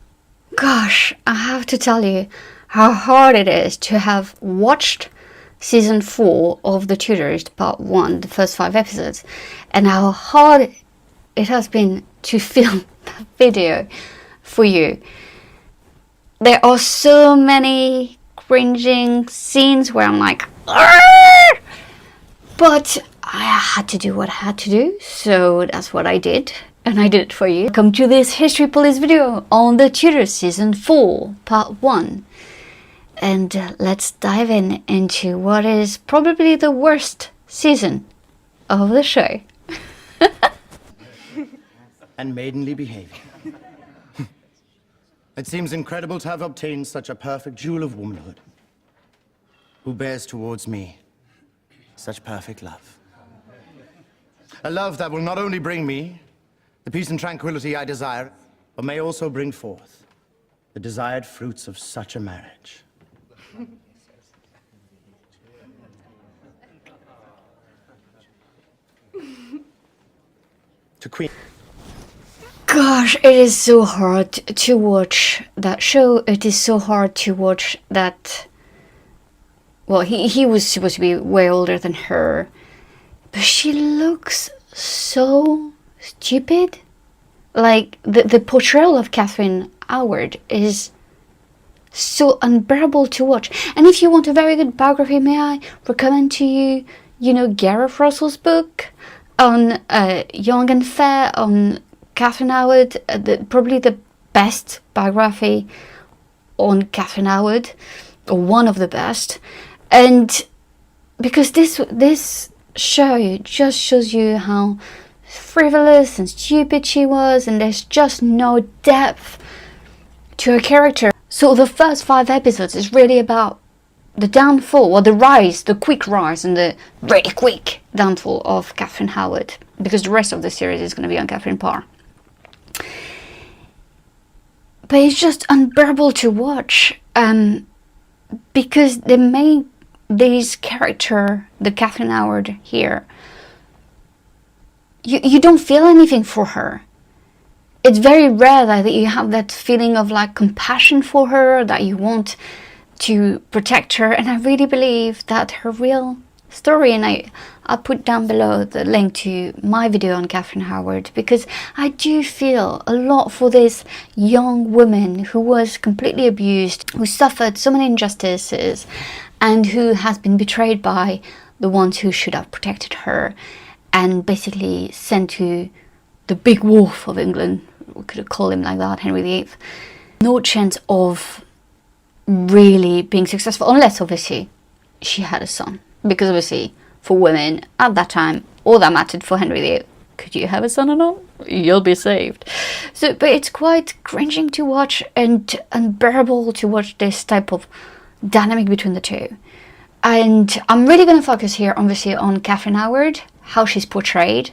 S9: Gosh, I have to tell you how hard it is to have watched Season 4 of The Tudors, Part 1, the first 5 episodes, and how hard it has been to film that video for you. There are so many cringing scenes where I'm like, argh! But I had to do what I had to do, so that's what I did, and I did it for you. Welcome to this History Police video on The Tudors Season 4, Part 1. and let's dive into what is probably the worst season of the show.
S6: And maidenly behavior. It seems incredible to have obtained such a perfect jewel of womanhood, who bears towards me such perfect love. A love that will not only bring me the peace and tranquility I desire, but may also bring forth the desired fruits of such a marriage. To Queen.
S9: Gosh, it is so hard to watch that show. It is so hard to watch that. Well, he was supposed to be way older than her, but she looks so stupid. Like, the portrayal of Katherine Howard is so unbearable to watch. And if you want a very good biography, may I recommend to you, Gareth Russell's book on Young and Fair, on Katherine Howard, probably the best biography on Katherine Howard, or one of the best. And because this show just shows you how frivolous and stupid she was, and there's just no depth to her character. So the first 5 episodes is really about the downfall, or the rise, the quick rise, and the very quick downfall of Katherine Howard, because the rest of the series is going to be on Catherine Parr. But it's just unbearable to watch, because they made this character, the Katherine Howard here, you don't feel anything for her. It's very rare that you have that feeling of like compassion for her, that you want to protect her. And I really believe that her real story, and I'll put down below the link to my video on Katherine Howard, because I do feel a lot for this young woman who was completely abused, who suffered so many injustices, and who has been betrayed by the ones who should have protected her, and basically sent to the big wolf of England, we could call him like that, Henry VIII. No chance of really being successful, unless obviously she had a son. Because obviously for women at that time, all that mattered for Henry VIII, could you have a son or not? You'll be saved. So, but it's quite cringing to watch and unbearable to watch this type of dynamic between the two. And I'm really going to focus here obviously on Katherine Howard, how she's portrayed.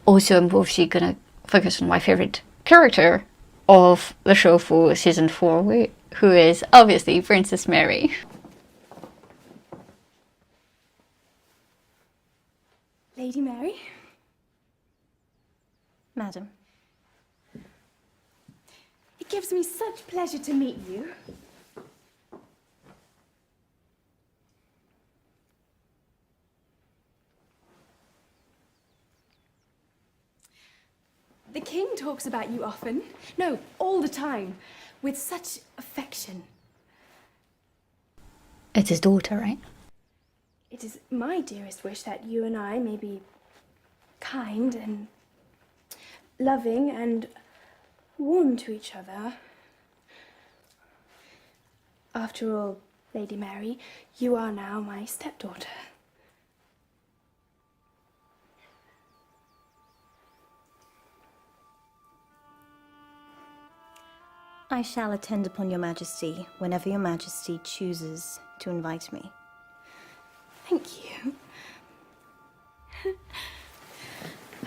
S9: Also, I'm obviously going to focus on my favorite character of the show for season 4, who is obviously Princess Mary.
S5: Lady Mary? Madam. It gives me such pleasure to meet you. The king talks about you often. No, all the time. With such affection.
S9: It's his daughter, right?
S5: It is my dearest wish that you and I may be kind and loving and warm to each other. After all, Lady Mary, you are now my stepdaughter. I shall attend upon your Majesty whenever your Majesty chooses to invite me. Thank you.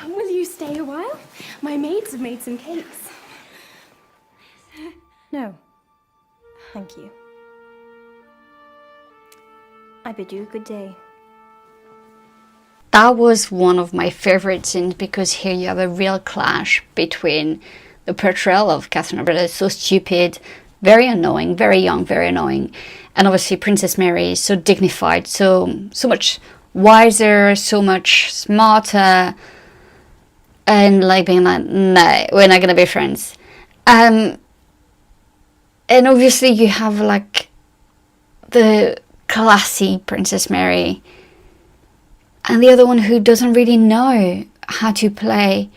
S5: Will you stay a while? My maids have made some cakes. No, thank you. I bid you a good day.
S9: That was one of my favorite scenes, because here you have a real clash between the portrayal of Catherine Howard is so stupid, very annoying, very young, very annoying, and obviously Princess Mary is so dignified, so much wiser, so much smarter, and like being like, no, we're not gonna be friends. And obviously you have like the classy Princess Mary, and the other one who doesn't really know how to play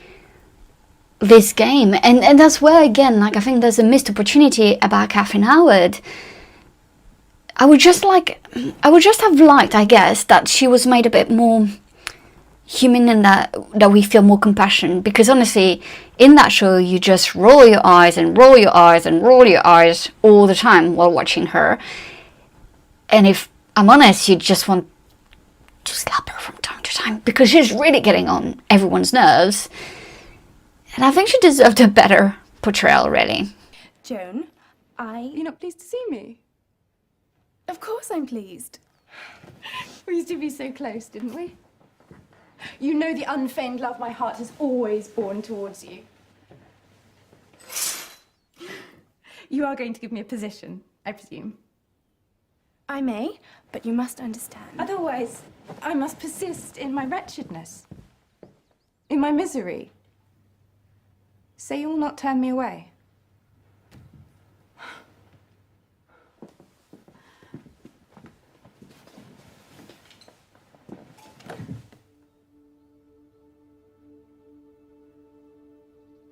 S9: this game. And, that's where, again, like, I think there's a missed opportunity about Katherine Howard. I would just have liked, I guess, that she was made a bit more human and that we feel more compassion. Because honestly, in that show, you just roll your eyes and roll your eyes and roll your eyes all the time while watching her. And if I'm honest, you just want to slap her from time to time because she's really getting on everyone's nerves. And I think she deserved a better portrayal, really.
S13: Joan, You're not pleased to see me? Of course I'm pleased. We used to be so close, didn't we? You know the unfeigned love my heart has always borne towards you. You are going to give me a position, I presume. I may, but you must understand. Otherwise, I must persist in my wretchedness, in my misery. Say you will not turn me away.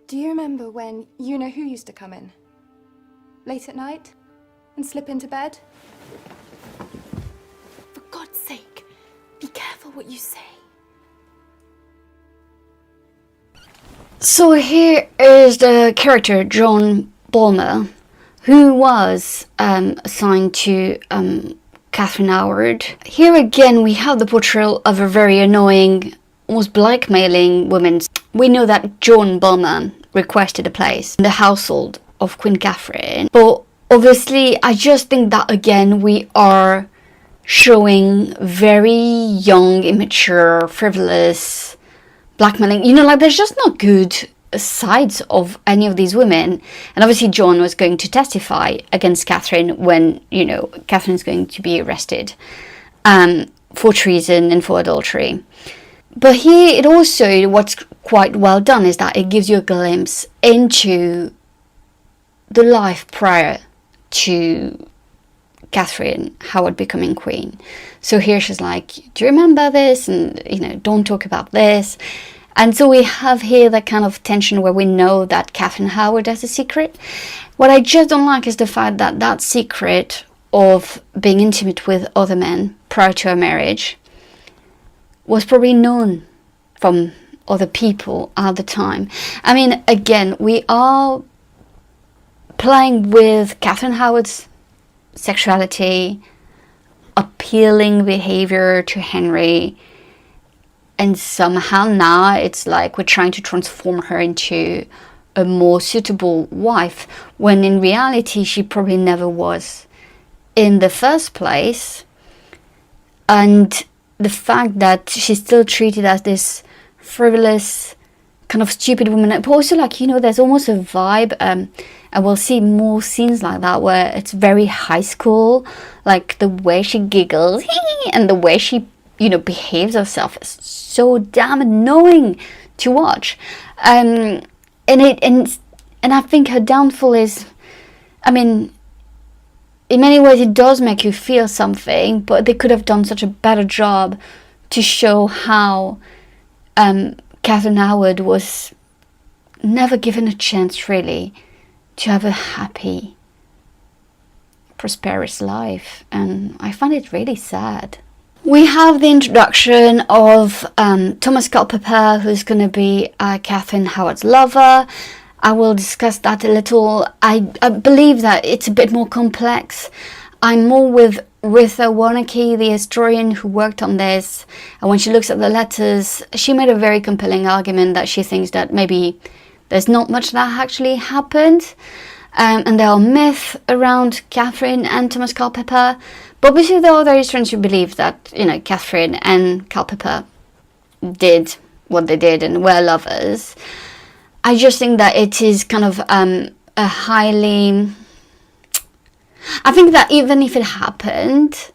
S13: Do you remember when you-know-who used to come in? Late at night? And slip into bed? For God's sake, be careful what you say.
S9: So here is the character John Bulmer, who was assigned to Katherine Howard. Here again we have the portrayal of a very annoying, almost blackmailing woman. We know that John Bulmer requested a place in the household of Queen Catherine, but obviously I just think that again we are showing very young, immature, frivolous blackmailing. You know, like there's just not good sides of any of these women. And obviously John was going to testify against Catherine when, you know, Catherine's going to be arrested for treason and for adultery. But here it also, what's quite well done is that it gives you a glimpse into the life prior to Katherine Howard becoming queen. So here she's like, do you remember this? And, you know, don't talk about this. And so we have here that kind of tension where we know that Katherine Howard has a secret. What I just don't like is the fact that that secret of being intimate with other men prior to her marriage was probably known from other people at the time. I mean, again, we are playing with Katherine Howard's sexuality, appealing behavior to Henry, and somehow now it's like we're trying to transform her into a more suitable wife, when in reality she probably never was in the first place. And the fact that she's still treated as this frivolous, kind of stupid woman, but also like, you know, there's almost a vibe, and we'll see more scenes like that where it's very high school, like the way she giggles and the way she, you know, behaves herself is so damn annoying to watch. And I think her downfall is, I mean, in many ways it does make you feel something, but they could have done such a better job to show how Katherine Howard was never given a chance really to have a happy, prosperous life, and I find it really sad. We have the introduction of Thomas Culpeper, who's going to be Katherine Howard's lover. I will discuss that a little. I believe that it's a bit more complex. I'm more with Ritha Warneke, the historian who worked on this, and when she looks at the letters, she made a very compelling argument that she thinks that maybe there's not much that actually happened, and there are myths around Catherine and Thomas Culpeper. But obviously there are other historians who believe that, you know, Catherine and Culpeper did what they did and were lovers. I just think that it is kind of a highly... I think that even if it happened,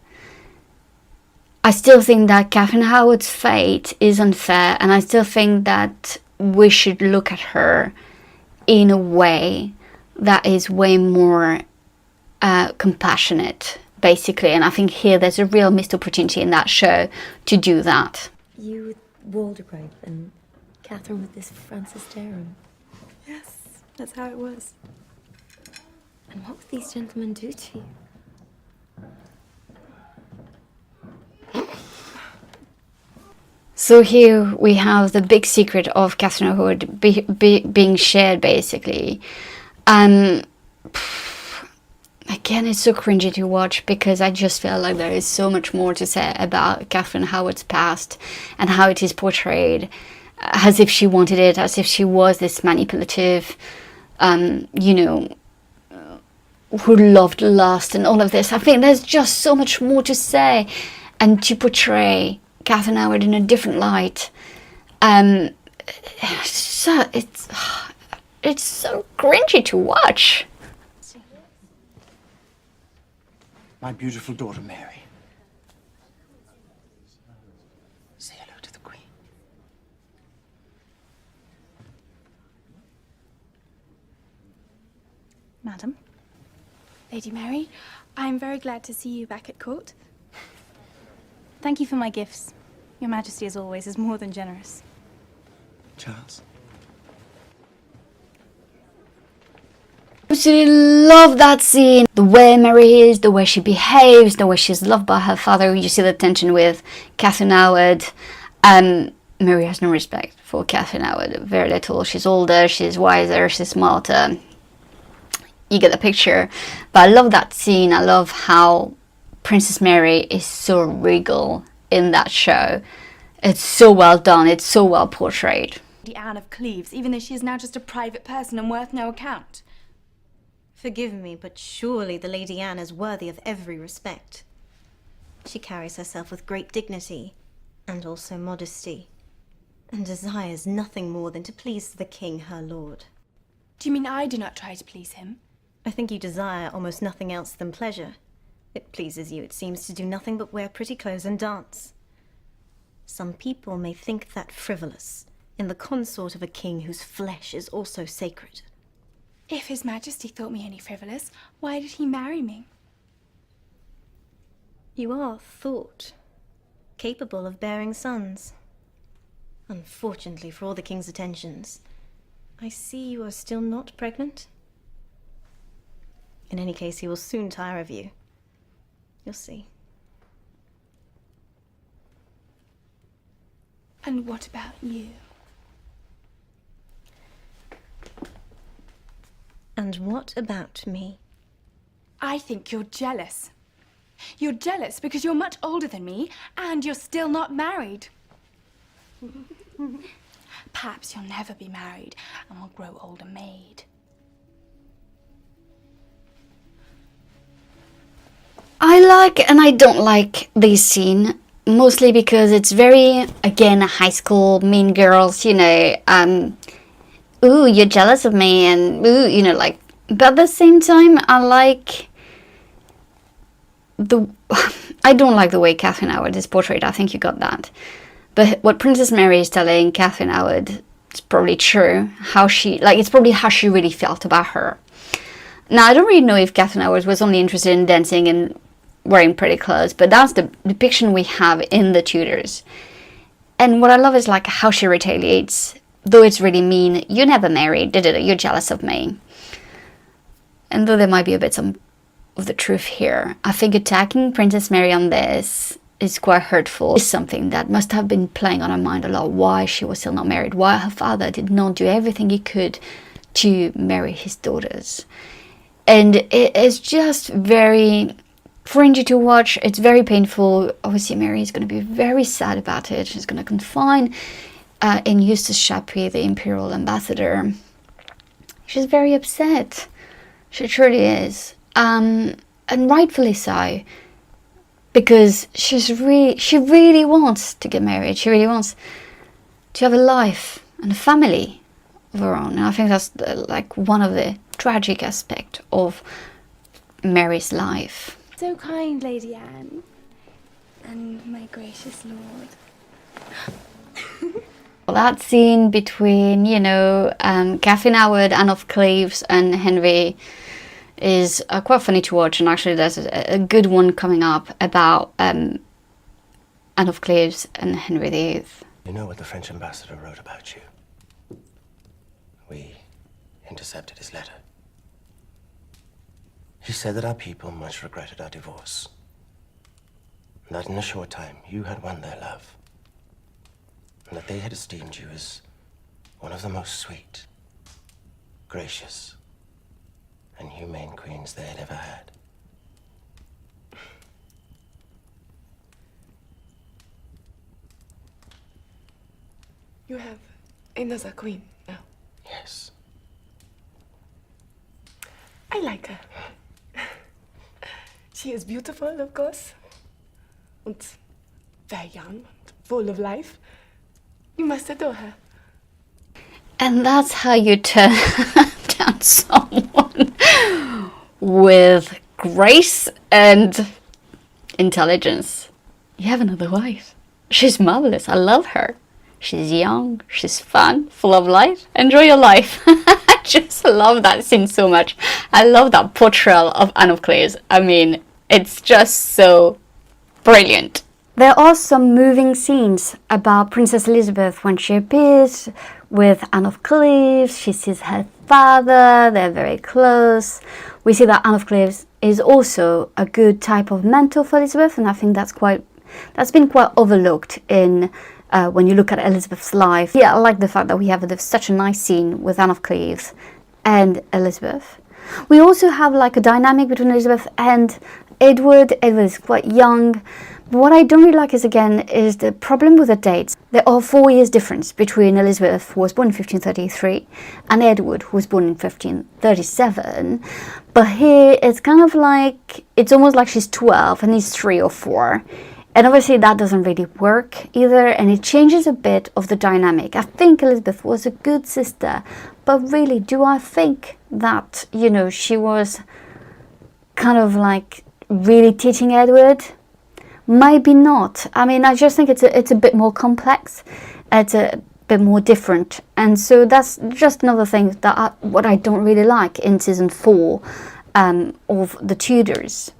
S9: I still think that Katherine Howard's fate is unfair, and I still think that we should look at her in a way that is way more compassionate, basically. And I think here there's a real missed opportunity in that show to do that.
S2: You with Waldegrave and Catherine with this Francis Derham.
S13: Yes, that's how it was.
S2: And what would these gentlemen do to you?
S9: So here we have the big secret of Katherine Howard being shared, basically. Again, it's so cringy to watch because I just feel like there is so much more to say about Katherine Howard's past and how it is portrayed as if she wanted it, as if she was this manipulative, you know, who loved lust and all of this. I think there's just so much more to say and to portray Katherine Howard in a different light. So it's so cringy to watch.
S3: My beautiful daughter Mary. Say hello to the Queen.
S13: Madam. Lady Mary, I am very glad to see you back at court. Thank you for my gifts. Your Majesty, as always, is more than generous.
S3: Charles.
S9: I absolutely love that scene. The way Mary is, the way she behaves, the way she's loved by her father. You see the tension with Katherine Howard. Mary has no respect for Katherine Howard. Very little. She's older, she's wiser, she's smarter. You get the picture. But I love that scene. I love how Princess Mary is so regal in that show. It's so well done. It's so well portrayed.
S13: Lady Anne of Cleves, even though she is now just a private person and worth no account.
S5: Forgive me, but surely the Lady Anne is worthy of every respect. She carries herself with great dignity and also modesty, and desires nothing more than to please the king, her lord.
S13: Do you mean I do not try to please him?
S5: I think you desire almost nothing else than pleasure. It pleases you, it seems, to do nothing but wear pretty clothes and dance. Some people may think that frivolous, in the consort of a king whose flesh is also sacred.
S13: If His Majesty thought me any frivolous, why did he marry me?
S5: You are thought capable of bearing sons. Unfortunately for all the king's attentions, I see you are still not pregnant. In any case, he will soon tire of you. You'll see.
S13: And what about you?
S5: And what about me?
S13: I think you're jealous. You're jealous because you're much older than me and you're still not married. Perhaps you'll never be married and will grow old a maid.
S9: I like and I don't like this scene, mostly because it's very, again, high school, mean girls, you know, ooh, you're jealous of me, and ooh, you know, like, but at the same time, I don't like the way Katherine Howard is portrayed. I think you got that. But what Princess Mary is telling Katherine Howard, it's probably true. It's probably how she really felt about her. Now, I don't really know if Katherine Howard was only interested in dancing and wearing pretty clothes, but that's the depiction we have in the Tudors. And what I love is like how she retaliates. Though it's really mean, you never married, you're jealous of me. And though there might be a bit of the truth here, I think attacking Princess Mary on this is quite hurtful. It's something that must have been playing on her mind a lot, why she was still not married, why her father did not do everything he could to marry his daughters. And it is just very cringy to watch. It's very painful. Obviously Mary is going to be very sad about it. She's going to confine in Eustace Chapuis, the imperial ambassador. She's very upset. She truly is. And rightfully so. Because she really wants to get married. She really wants to have a life and a family of her own. And I think that's like one of the tragic aspects of Mary's life.
S13: So kind, Lady Anne. And my gracious lord.
S9: That scene between, you know, Katherine Howard, Anne of Cleves and Henry is quite funny to watch. And actually there's a good one coming up about Anne of Cleves and Henry VIII.
S4: You know what the French ambassador wrote about you? We intercepted his letter. He said that our people much regretted our divorce. And that in a short time you had won their love. and that they had esteemed you as one of the most sweet, gracious, and humane queens they had ever had.
S12: You have another queen now.
S4: Yes.
S12: I like her. She is beautiful, of course, and very young and full of life. You must adore her.
S1: And that's how you turn down someone with grace and intelligence. You have another wife. She's marvelous. I love her. She's young, she's fun, full of life. Enjoy your life. I just love that scene so much. I love that portrayal of Anne of Cleves. I mean, it's just so brilliant. There are some moving scenes about Princess Elizabeth when she appears with Anne of Cleves. She sees her father, they're very close. We see that Anne of Cleves is also a good type of mentor for Elizabeth, and I think that's been quite overlooked in when you look at Elizabeth's life. Yeah, I like the fact that we have such a nice scene with Anne of Cleves and Elizabeth. We also have like a dynamic between Elizabeth and Edward. Edward is quite young. But what I don't really like is the problem with the dates. There are 4 years difference between Elizabeth, who was born in 1533, and Edward, who was born in 1537. But here it's kind of like, it's almost like she's 12 and he's 3 or 4. And obviously that doesn't really work either, and it changes a bit of the dynamic. I think Elizabeth was a good sister, but really, do I think that, you know, she was kind of like really teaching Edward? Maybe not. I mean, I just think it's a bit more complex. It's a bit more different. And so that's just another thing that what I don't really like in season 4 of the Tudors.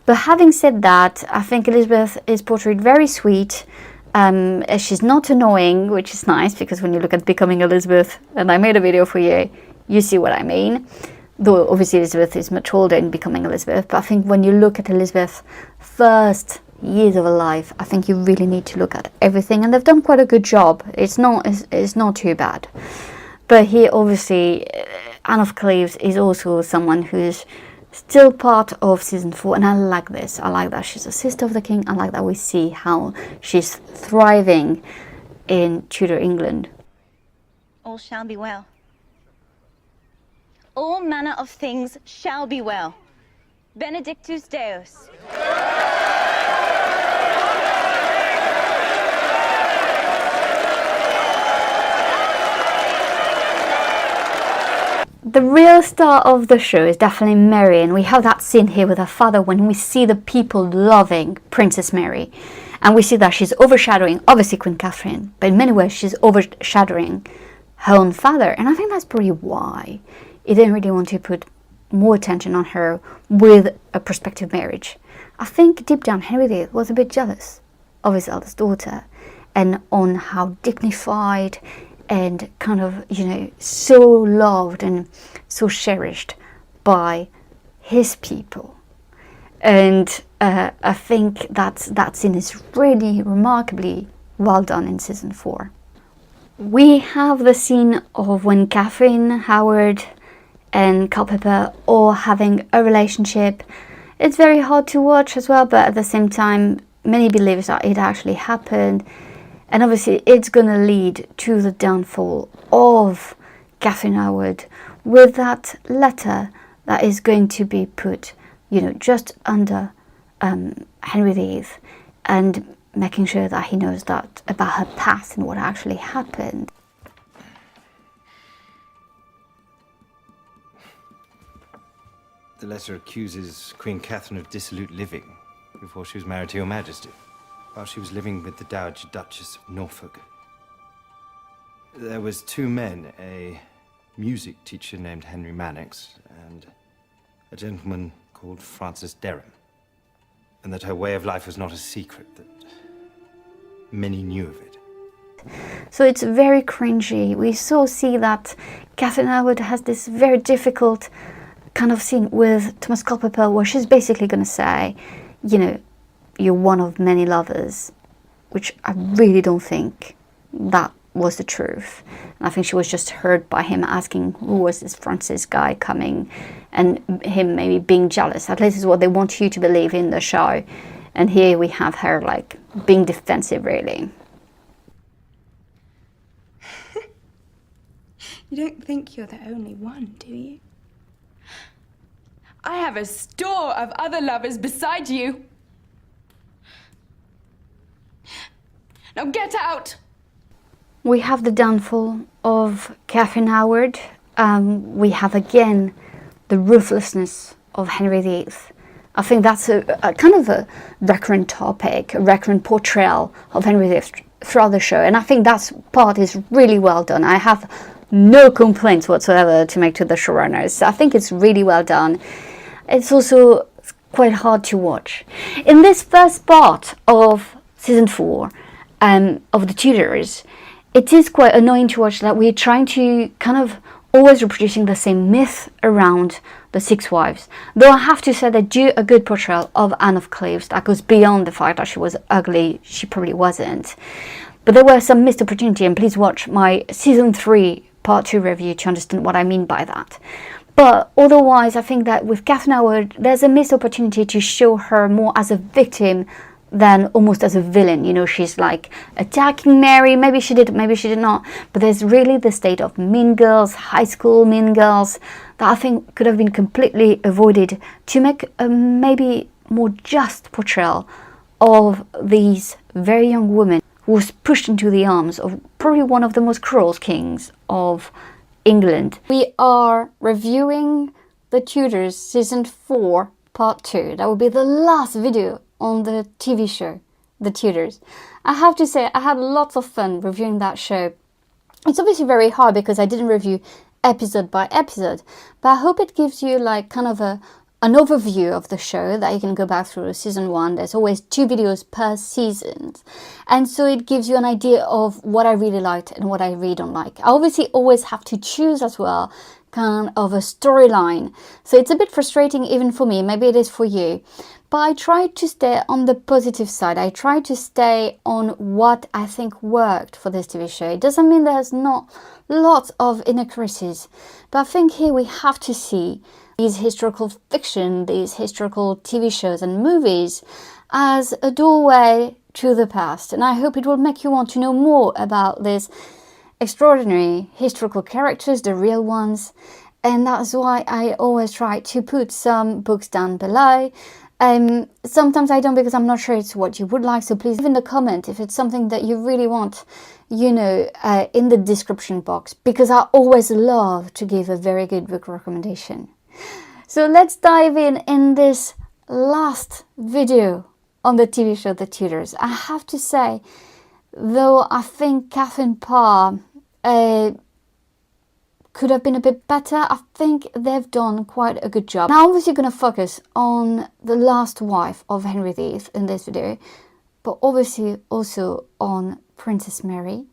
S1: But having said that, I think Elizabeth is portrayed very sweet. She's not annoying, which is nice, because when you look at Becoming Elizabeth, and I made a video for you, you see what I mean. Though obviously Elizabeth is much older in Becoming Elizabeth, but I think when you look at Elizabeth's first years of her life, I think you really need to look at everything, and they've done quite a good job. It's not too bad. But here, obviously, Anne of Cleves is also someone who's still part of season 4, and I like this. I like that she's a sister of the king. I like that we see how she's thriving in Tudor England.
S5: All shall be well. All manner of things shall be well. Benedictus Deus.
S1: The real star of the show is definitely Mary, and we have that scene here with her father when we see the people loving Princess Mary. And we see that she's overshadowing, obviously, Queen Catherine, but in many ways she's overshadowing her own father. And I think that's probably why he didn't really want to put more attention on her with a prospective marriage. I think deep down Henry VIII was a bit jealous of his eldest daughter and on how dignified and kind of, you know, so loved and so cherished by his people. And I think that scene is really remarkably well done in season 4. We have the scene of when Katherine Howard and Culpeper are having a relationship. It's very hard to watch as well, but at the same time, many believe that it actually happened. And obviously it's going to lead to the downfall of Katherine Howard with that letter that is going to be put, you know, just under Henry VIII, and making sure that he knows that about her past and what actually happened.
S14: The letter accuses Queen Catherine of dissolute living before she was married to Your Majesty, while she was living with the Dowager Duchess of Norfolk. There was 2 men, a music teacher named Henry Mannix and a gentleman called Francis Derham, and that her way of life was not a secret, that many knew of it.
S1: So it's very cringy. We so see that Katherine Howard has this very difficult kind of scene with Thomas Culpeper where she's basically going to say, you know, you're one of many lovers, which I really don't think
S9: that was the truth. And I think she was just hurt by him asking who was this Francis guy coming, and him maybe being jealous. At least is what they want you to believe in the show. And here we have her like being defensive, really.
S13: You don't think you're the only one, do you? I have a store of other lovers beside you. Now get out!
S9: We have the downfall of Katherine Howard. We have again the ruthlessness of Henry VIII. I think that's a kind of a recurrent topic, a recurrent portrayal of Henry VIII throughout the show. And I think that part is really well done. I have no complaints whatsoever to make to the showrunners. I think it's really well done. It's also quite hard to watch. In this first part of season 4 of the Tudors, it is quite annoying to watch that we're trying to kind of always reproducing the same myth around the 6 wives. Though I have to say they do a good portrayal of Anne of Cleves that goes beyond the fact that she was ugly. She probably wasn't. But there were some missed opportunity, and please watch my season 3 part 2 review to understand what I mean by that. But otherwise, I think that with Katherine Howard, there's a missed opportunity to show her more as a victim than almost as a villain. You know, she's like attacking Mary. Maybe she did, maybe she did not. But there's really the state of Mean Girls, high school Mean Girls, that I think could have been completely avoided to make a maybe more just portrayal of these very young women who was pushed into the arms of probably one of the most cruel kings of England. We are reviewing the Tudors season 4 part 2. That will be the last video on the TV show, the Tudors. I have to say I had lots of fun reviewing that show. It's obviously very hard because I didn't review episode by episode, but I hope it gives you like kind of an overview of the show that you can go back through season 1. There's always 2 videos per season, and so it gives you an idea of what I really liked and what I really don't like. I obviously always have to choose as well kind of a storyline, so it's a bit frustrating even for me, maybe it is for you, but I try to stay on the positive side. I try to stay on what I think worked for this TV show. It doesn't mean there's not lots of inaccuracies, but I think here we have to see these historical fiction, these historical TV shows and movies as a doorway to the past. And I hope it will make you want to know more about these extraordinary historical characters, the real ones. And that's why I always try to put some books down below. Sometimes I don't because I'm not sure it's what you would like. So please leave in the comment if it's something that you really want, you know, in the description box. Because I always love to give a very good book recommendation. So let's dive in this last video on the TV show The Tudors. I have to say, though I think Catherine Parr could have been a bit better, I think they've done quite a good job. Now obviously going to focus on the last wife of Henry VIII in this video, but obviously also on Princess Mary.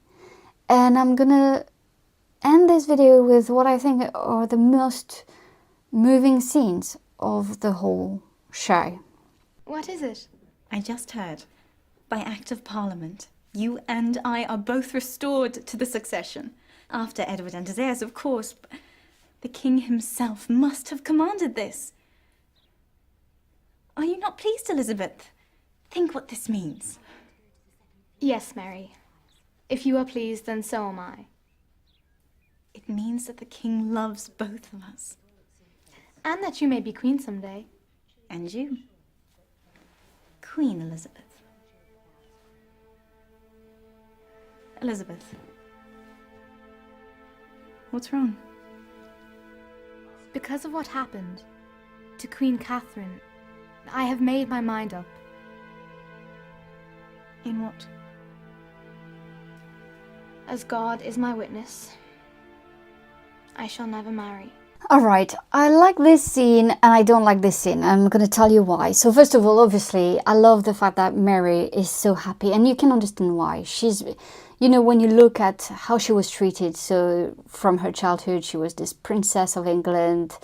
S9: And I'm going to end this video with what I think are the most moving scenes of the whole show.
S13: What is it?
S5: I just heard. By Act of Parliament, you and I are both restored to the succession. After Edward and his heirs, of course. The king himself must have commanded this. Are you not pleased, Elizabeth? Think what this means.
S13: Yes, Mary. If you are pleased, then so am I.
S5: It means that the king loves both of us.
S13: And that you may be queen someday.
S5: And you. Queen Elizabeth. Elizabeth. What's wrong?
S13: Because of what happened to Queen Catherine, I have made my mind up.
S5: In what?
S13: As God is my witness, I shall never marry.
S9: Alright, I like this scene and I don't like this scene. I'm going to tell you why. So first of all, obviously, I love the fact that Mary is so happy, and you can understand why. She's, you know, when you look at how she was treated, so from her childhood, she was this princess of England,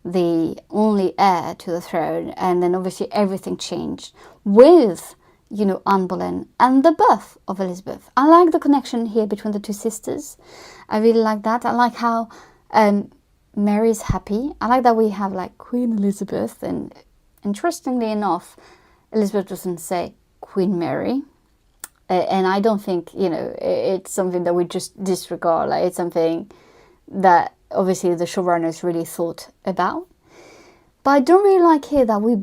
S9: the only heir to the throne, and then obviously everything changed with, you know, Anne Boleyn and the birth of Elizabeth. I like the connection here between the two sisters. I really like that. I like how Mary's happy. I like that we have like Queen Elizabeth, and interestingly enough, Elizabeth doesn't say Queen Mary. And I don't think, you know, it's something that we just disregard. Like, it's something that obviously the showrunners really thought about. But I don't really like here that we're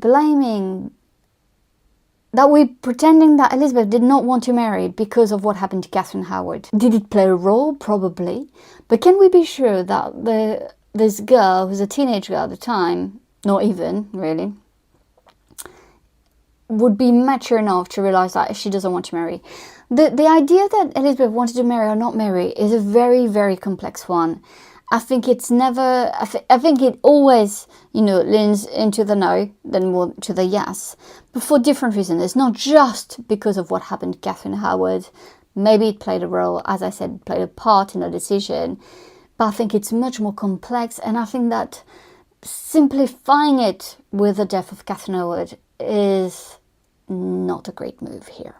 S9: pretending that Elizabeth did not want to marry because of what happened to Katherine Howard. Did it play a role? Probably. But can we be sure that this girl, who's a teenage girl at the time, not even really, would be mature enough to realize that she doesn't want to marry? The idea that Elizabeth wanted to marry or not marry is a very, very complex one. I think it's never, I think it always, you know, leans into the no, then more to the yes. But for different reasons. It's not just because of what happened to Katherine Howard. Maybe it played a role, as I said, played a part in the decision. But I think it's much more complex. And I think that simplifying it with the death of Katherine Howard is not a great move here.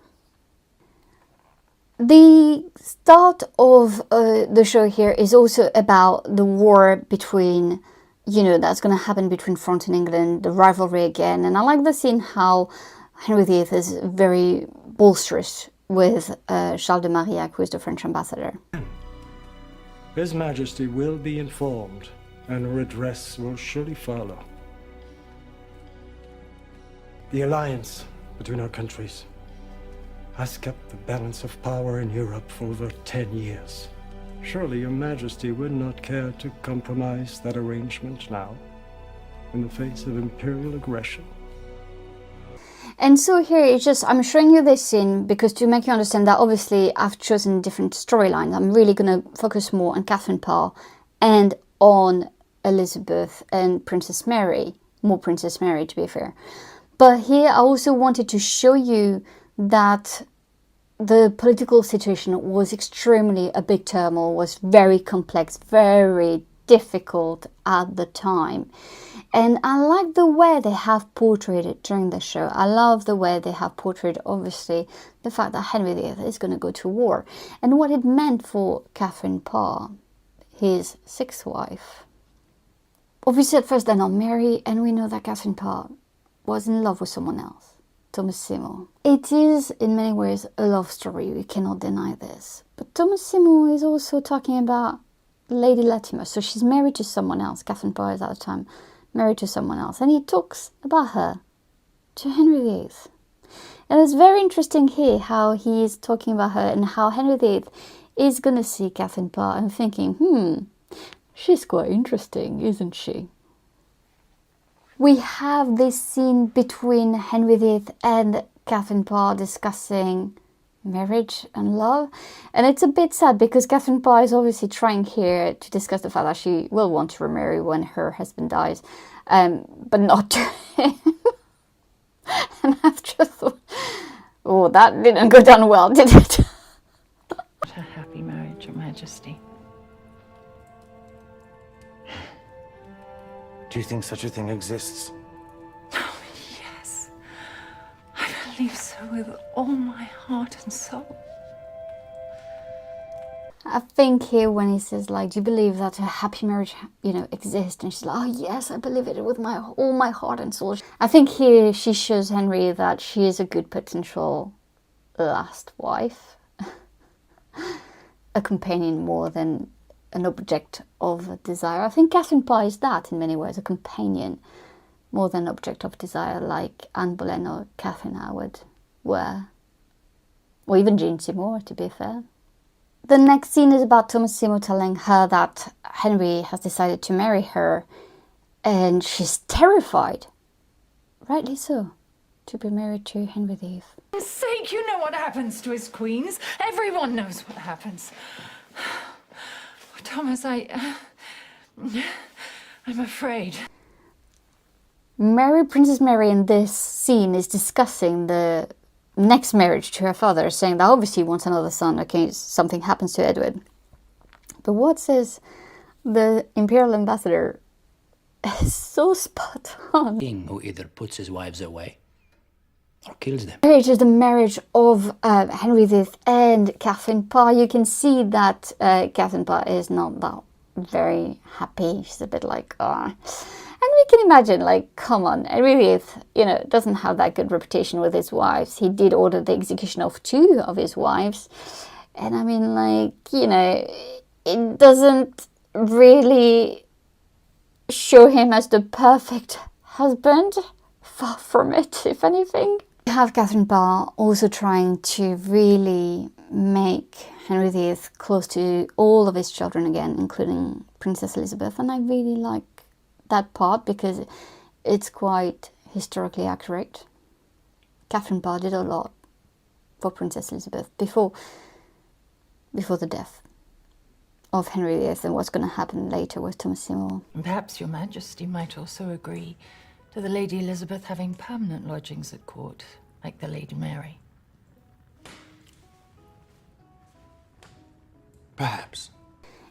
S9: The start of the show here is also about the war between, you know, that's going to happen between France and England, the rivalry again. And I like the scene how Henry VIII is very boisterous with Charles de Marillac, who is the French ambassador.
S15: His Majesty will be informed, and redress will surely follow. The alliance between our countries has kept the balance of power in Europe for over 10 years. Surely your Majesty would not care to compromise that arrangement now, in the face of imperial aggression?
S9: And so here it's just, I'm showing you this scene because to make you understand that obviously I've chosen different storylines. I'm really going to focus more on Catherine Parr and on Elizabeth and Princess Mary. More Princess Mary, to be fair. But here I also wanted to show you that the political situation was extremely a big turmoil, was very complex, very difficult at the time. And I like the way they have portrayed it during the show. I love the way they have portrayed, obviously, the fact that Henry VIII is going to go to war. And what it meant for Catherine Parr, his sixth wife. Obviously, at first they're not married, and we know that Catherine Parr was in love with someone else, Thomas Seymour. It is, in many ways, a love story. You cannot deny this. But Thomas Seymour is also talking about Lady Latimer. So she's married to someone else. Catherine Parr is at the time married to someone else. And he talks about her to Henry VIII. And it's very interesting here how he is talking about her and how Henry VIII is going to see Catherine Parr and thinking, she's quite interesting, isn't she? We have this scene between Henry VIII and Catherine Parr discussing marriage and love. And it's a bit sad because Catherine Parr is obviously trying here to discuss the fact that she will want to remarry when her husband dies, but not to him. And I've just thought, oh, that didn't go down well, did it?
S16: What a happy marriage, Your Majesty.
S4: Do you think such a thing exists?
S16: Oh, yes. I believe so with all my heart and soul.
S9: I think here when he says, like, do you believe that a happy marriage, exists? And she's like, oh, yes, I believe it with all my heart and soul. I think here she shows Henry that she is a good potential last wife. A companion more than an object of desire. I think Catherine Parr is that in many ways, a companion more than an object of desire, like Anne Boleyn or Katherine Howard were. Or even Jane Seymour, to be fair. The next scene is about Thomas Seymour telling her that Henry has decided to marry her, and she's terrified, rightly so, to be married to Henry VIII.
S13: For God's sake, you know what happens to his queens. Everyone knows what happens. Thomas, I'm afraid.
S9: Princess Mary in this scene is discussing the next marriage to her father, saying that obviously he wants another son in case something happens to Edward. But what says the Imperial Ambassador is so spot on.
S3: King who either puts his wives away or kills them.
S9: It is the marriage of Henry VIII and Catherine Parr. You can see that Catherine Parr is not that very happy. She's a bit like, oh. And we can imagine, like, come on, Henry VIII, you know, doesn't have that good reputation with his wives. He did order the execution of 2 of his wives. And I mean, like, you know, it doesn't really show him as the perfect husband. Far from it, if anything. You have Catherine Parr also trying to really make Henry VIII close to all of his children again, including Princess Elizabeth. And I really like that part because it's quite historically accurate. Catherine Parr did a lot for Princess Elizabeth before the death of Henry VIII and what's going to happen later with Thomas Seymour.
S16: Perhaps your Majesty might also agree to the Lady Elizabeth having permanent lodgings at court, like the Lady Mary.
S4: Perhaps.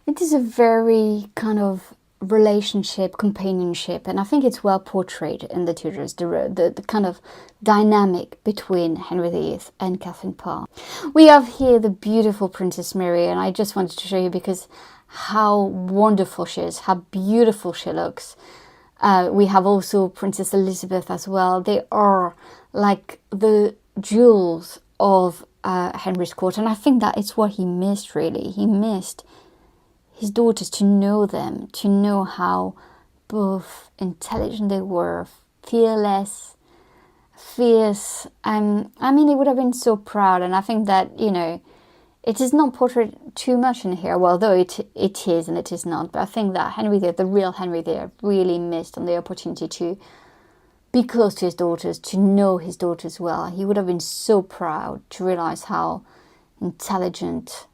S9: It is a very kind of relationship, companionship, and I think it's well portrayed in the Tudors, the kind of dynamic between Henry VIII and Catherine Parr. We have here the beautiful Princess Mary, and I just wanted to show you because how wonderful she is, how beautiful she looks. We have also Princess Elizabeth as well. They are like the jewels of Henry's court, and I think that it's what he missed, really. He missed his daughters, to know them, to know how both intelligent they were, fearless, fierce. I mean, he would have been so proud, and I think that, you know, it is not portrayed too much in here, well, though it is and it is not, but I think that Henry VIII, the real Henry VIII, really missed on the opportunity to be close to his daughters, to know his daughters well. He would have been so proud to realize how intelligent,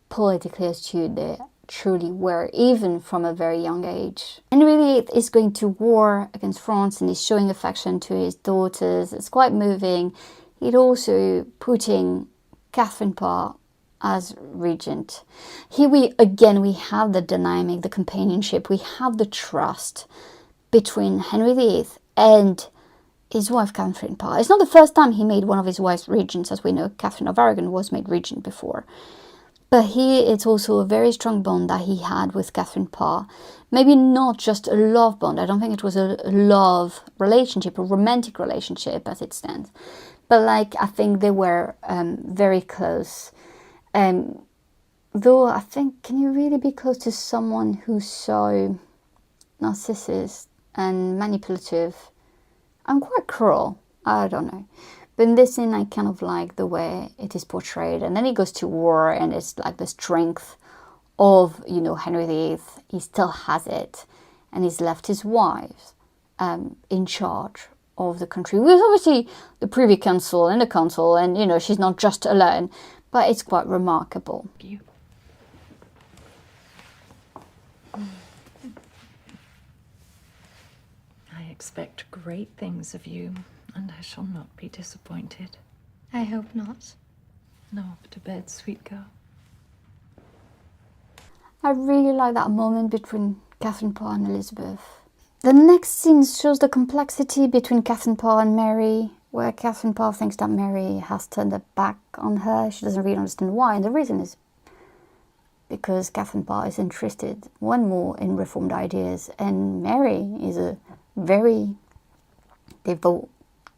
S9: politically astute they truly were, even from a very young age. Henry VIII is going to war against France and he's showing affection to his daughters. It's quite moving. He's also putting Catherine Parr as regent. Here we have the dynamic, the companionship, we have the trust between Henry VIII and his wife Catherine Parr. It's not the first time he made one of his wives regents. As we know, Catherine of Aragon was made regent before. But here it's also a very strong bond that he had with Catherine Parr. Maybe not just a love bond. I don't think it was a love relationship, a romantic relationship as it stands. But like, I think they were very close. Though I think, can you really be close to someone who's so narcissist and manipulative and quite cruel? I don't know. But in this scene, I kind of like the way it is portrayed. And then he goes to war, and it's like the strength of, you know, Henry VIII. He still has it. And he's left his wives in charge of the country. With obviously the Privy Council and the Council, and, you know, she's not just alone. But it's quite remarkable.
S16: I expect great things of you, and I shall not be disappointed.
S5: I hope not.
S16: No, to bed, sweet girl.
S9: I really like that moment between Catherine Parr and Elizabeth. The next scene shows the complexity between Catherine Parr and Mary, where Catherine Parr thinks that Mary has turned her back on her. She doesn't really understand why, and the reason is because Catherine Parr is interested one more in reformed ideas, and Mary is a very devout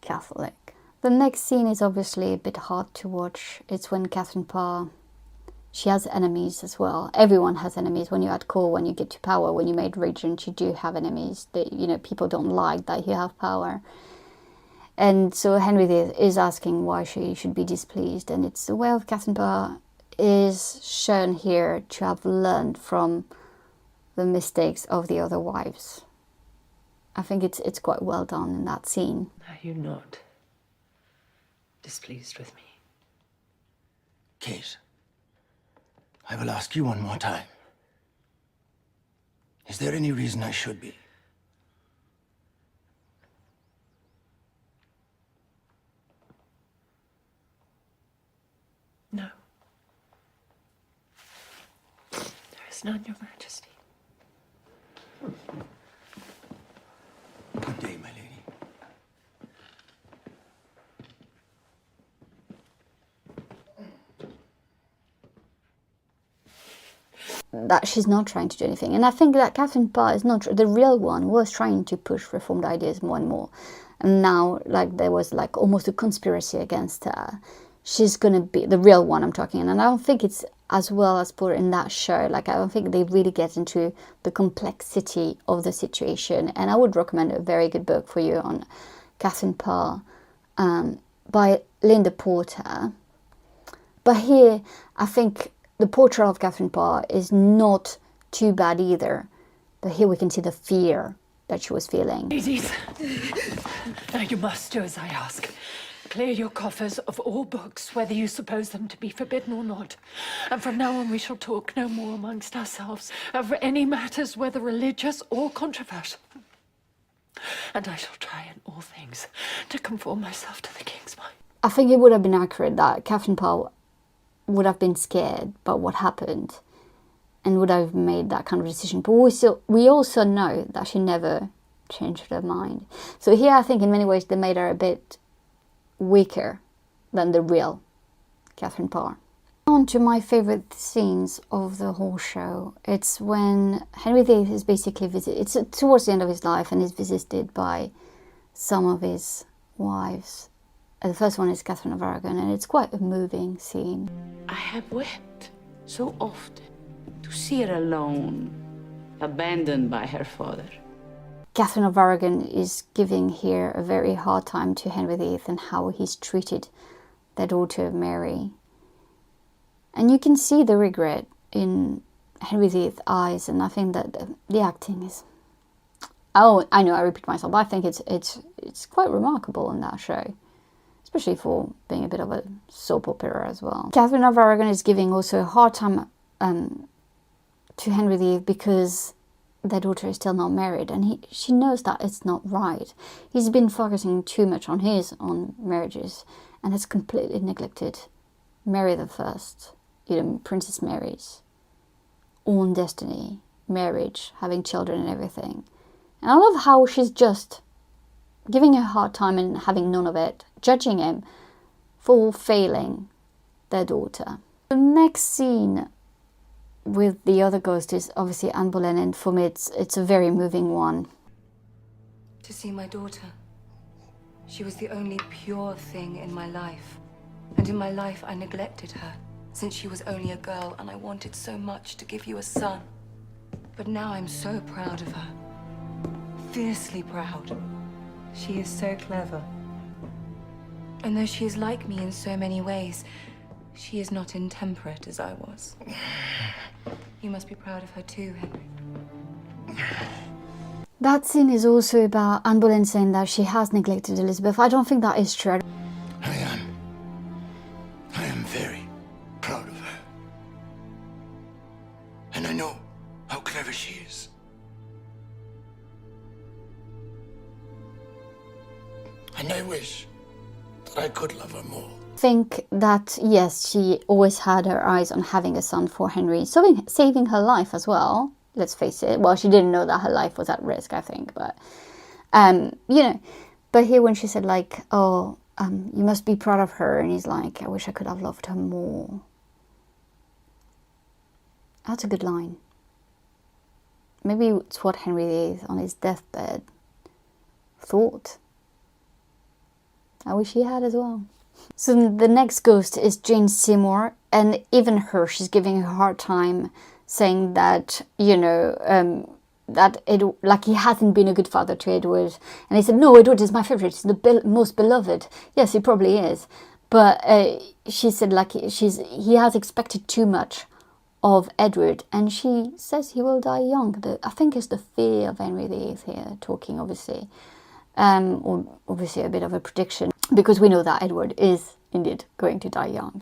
S9: Catholic. The next scene is obviously a bit hard to watch. It's when Catherine Parr, she has enemies as well. Everyone has enemies when you're at court, when you get to power, when you're made regent, you do have enemies. You know, people don't like that you have power. And so Henry VIII is asking why she should be displeased, and it's the way of Catherine Parr is shown here to have learned from the mistakes of the other wives. I think it's quite well done in that scene.
S16: Are you not displeased with me?
S4: Kate, I will ask you one more time. Is there any reason I should be?
S16: No. There is none, Your Majesty.
S4: Good day, my lady.
S9: that she's not trying to do anything. And I think that Catherine Parr is not the real one, was trying to push reformed ideas more and more. And now, like, there was like almost a conspiracy against her. She's gonna be the real one I'm talking, and I don't think it's as well as put in that show. Like, I don't think they really get into the complexity of the situation. And I would recommend a very good book for you on Catherine Parr by Linda Porter. But here, I think the portrayal of Catherine Parr is not too bad either. But here we can see the fear that she was feeling.
S16: Ladies, now you must do as I ask. Clear your coffers of all books, whether you suppose them to be forbidden or not. And from now on we shall talk no more amongst ourselves over any matters, whether religious or controversial. And I shall try in all things to conform myself to the king's mind.
S9: I think it would have been accurate that Catherine Parr would have been scared by what happened and would have made that kind of decision. But we also know that she never changed her mind. So here I think in many ways they made her a bit weaker than the real Catherine Parr. On to my favourite scenes of the whole show. It's when Henry VIII is basically it's towards the end of his life and is visited by some of his wives. The first one is Catherine of Aragon, and it's quite a moving scene.
S17: I have wept so often to see her alone, abandoned by her father.
S9: Catherine of Aragon is giving here a very hard time to Henry VIII and how he's treated their daughter Mary. And you can see the regret in Henry VIII's eyes, and I think that the acting is... Oh, I know I repeat myself, but I think it's quite remarkable in that show, especially for being a bit of a soap opera as well. Catherine of Aragon is giving also a hard time to Henry VIII because their daughter is still not married, and she knows that it's not right. He's been focusing too much on his own marriages and has completely neglected Mary the First, Princess Mary's own destiny, marriage, having children and everything. And I love how she's just giving her a hard time and having none of it, judging him for failing their daughter. The next scene with the other ghost is obviously Anne Boleyn, and for me it's a very moving one.
S18: To see my daughter. She was the only pure thing in my life. And in my life I neglected her, since she was only a girl, and I wanted so much to give you a son. But now I'm so proud of her. Fiercely proud. She is so clever. And though she is like me in so many ways, she is not intemperate as I was. You must be proud of her too, Henry.
S9: That scene is also about Anne Boleyn saying that she has neglected Elizabeth. I don't think that is true.
S4: I am very proud of her. And I know how clever she is. And I wish that I could love her more.
S9: Think that, yes, she always had her eyes on having a son for Henry, saving her life as well, let's face it. Well, she didn't know that her life was at risk, I think, but, but here when she said, like, oh, you must be proud of her, and he's like, I wish I could have loved her more. That's a good line. Maybe it's what Henry VIII on his deathbed thought. I wish he had as well. So the next ghost is Jane Seymour, and even her, she's giving her a hard time, saying that, like he hasn't been a good father to Edward. And he said, no, Edward is my favourite, he's the most beloved. Yes, he probably is. But she said, like, he has expected too much of Edward, and she says he will die young. I think it's the fear of Henry VIII here, talking, obviously. Or obviously a bit of a prediction, because we know that Edward is indeed going to die young.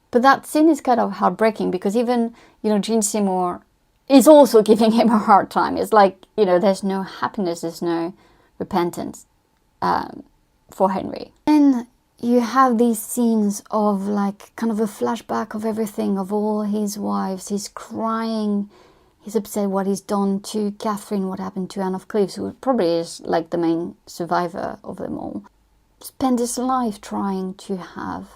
S9: But that scene is kind of heartbreaking, because even, Jane Seymour is also giving him a hard time. It's like, there's no happiness, there's no repentance for Henry. Then you have these scenes of, like, kind of a flashback of everything, of all his wives. He's crying. He's upset what he's done to Catherine, what happened to Anne of Cleves, who probably is like the main survivor of them all. Spent his life trying to have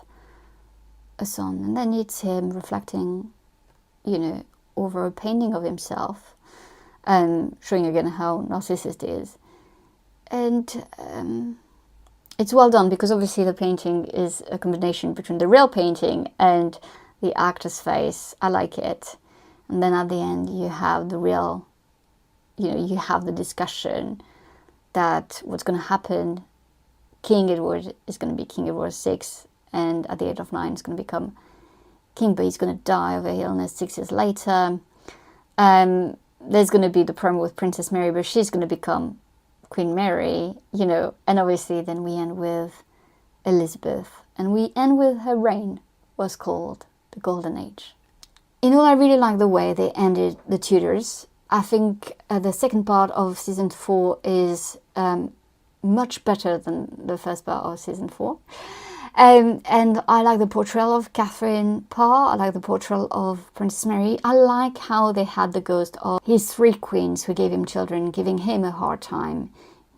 S9: a son. And then it's him reflecting, over a painting of himself, showing again how narcissist he is. And it's well done, because obviously the painting is a combination between the real painting and the actor's face. I like it. And then at the end you have the real, you have the discussion that what's going to happen. King Edward is going to be King Edward VI, and at the age of 9 is going to become king, but he's going to die of an illness 6 years later. There's going to be the promo with Princess Mary, but she's going to become Queen Mary, and obviously then we end with Elizabeth, and we end with her reign was called the Golden Age. In all, I really like the way they ended the Tudors. I think the second part of season 4 is much better than the first part of season 4. And I like the portrayal of Catherine Parr. I like the portrayal of Princess Mary. I like how they had the ghost of his 3 queens who gave him children, giving him a hard time.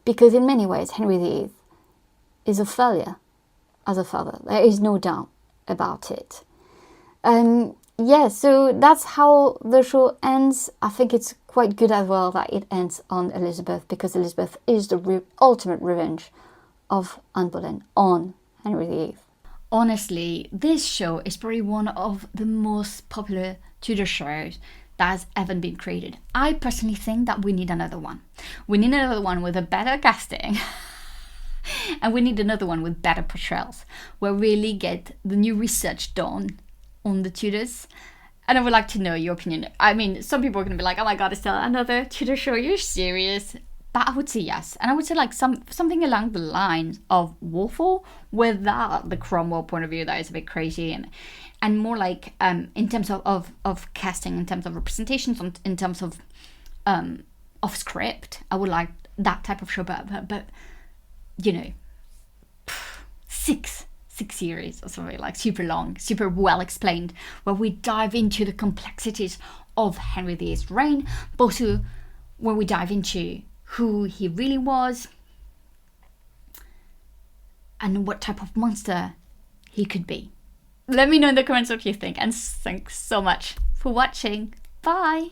S9: Because in many ways, Henry VIII is a failure as a father. There is no doubt about it. Yeah, so that's how the show ends. I think it's quite good as well that it ends on Elizabeth, because Elizabeth is the ultimate revenge of Anne Boleyn on Henry VIII.
S1: Honestly, this show is probably one of the most popular Tudor shows that has ever been created. I personally think that we need another one. We need another one with a better casting. And we need another one with better portrayals, where we really get the new research done on the Tudors. And I would like to know your opinion. I mean, some people are going to be like, oh my god, is there another Tudor show? You're serious? But I would say yes. And I would say like something along the lines of Wolfall, without the Cromwell point of view that is a bit crazy, and more like in terms of casting, in terms of representations, in terms of script. I would like that type of show, but six series or something, like super long, super well explained, where we dive into the complexities of Henry VIII's reign, but also where we dive into who he really was and what type of monster he could be. Let me know in the comments what you think, and thanks so much for watching. Bye!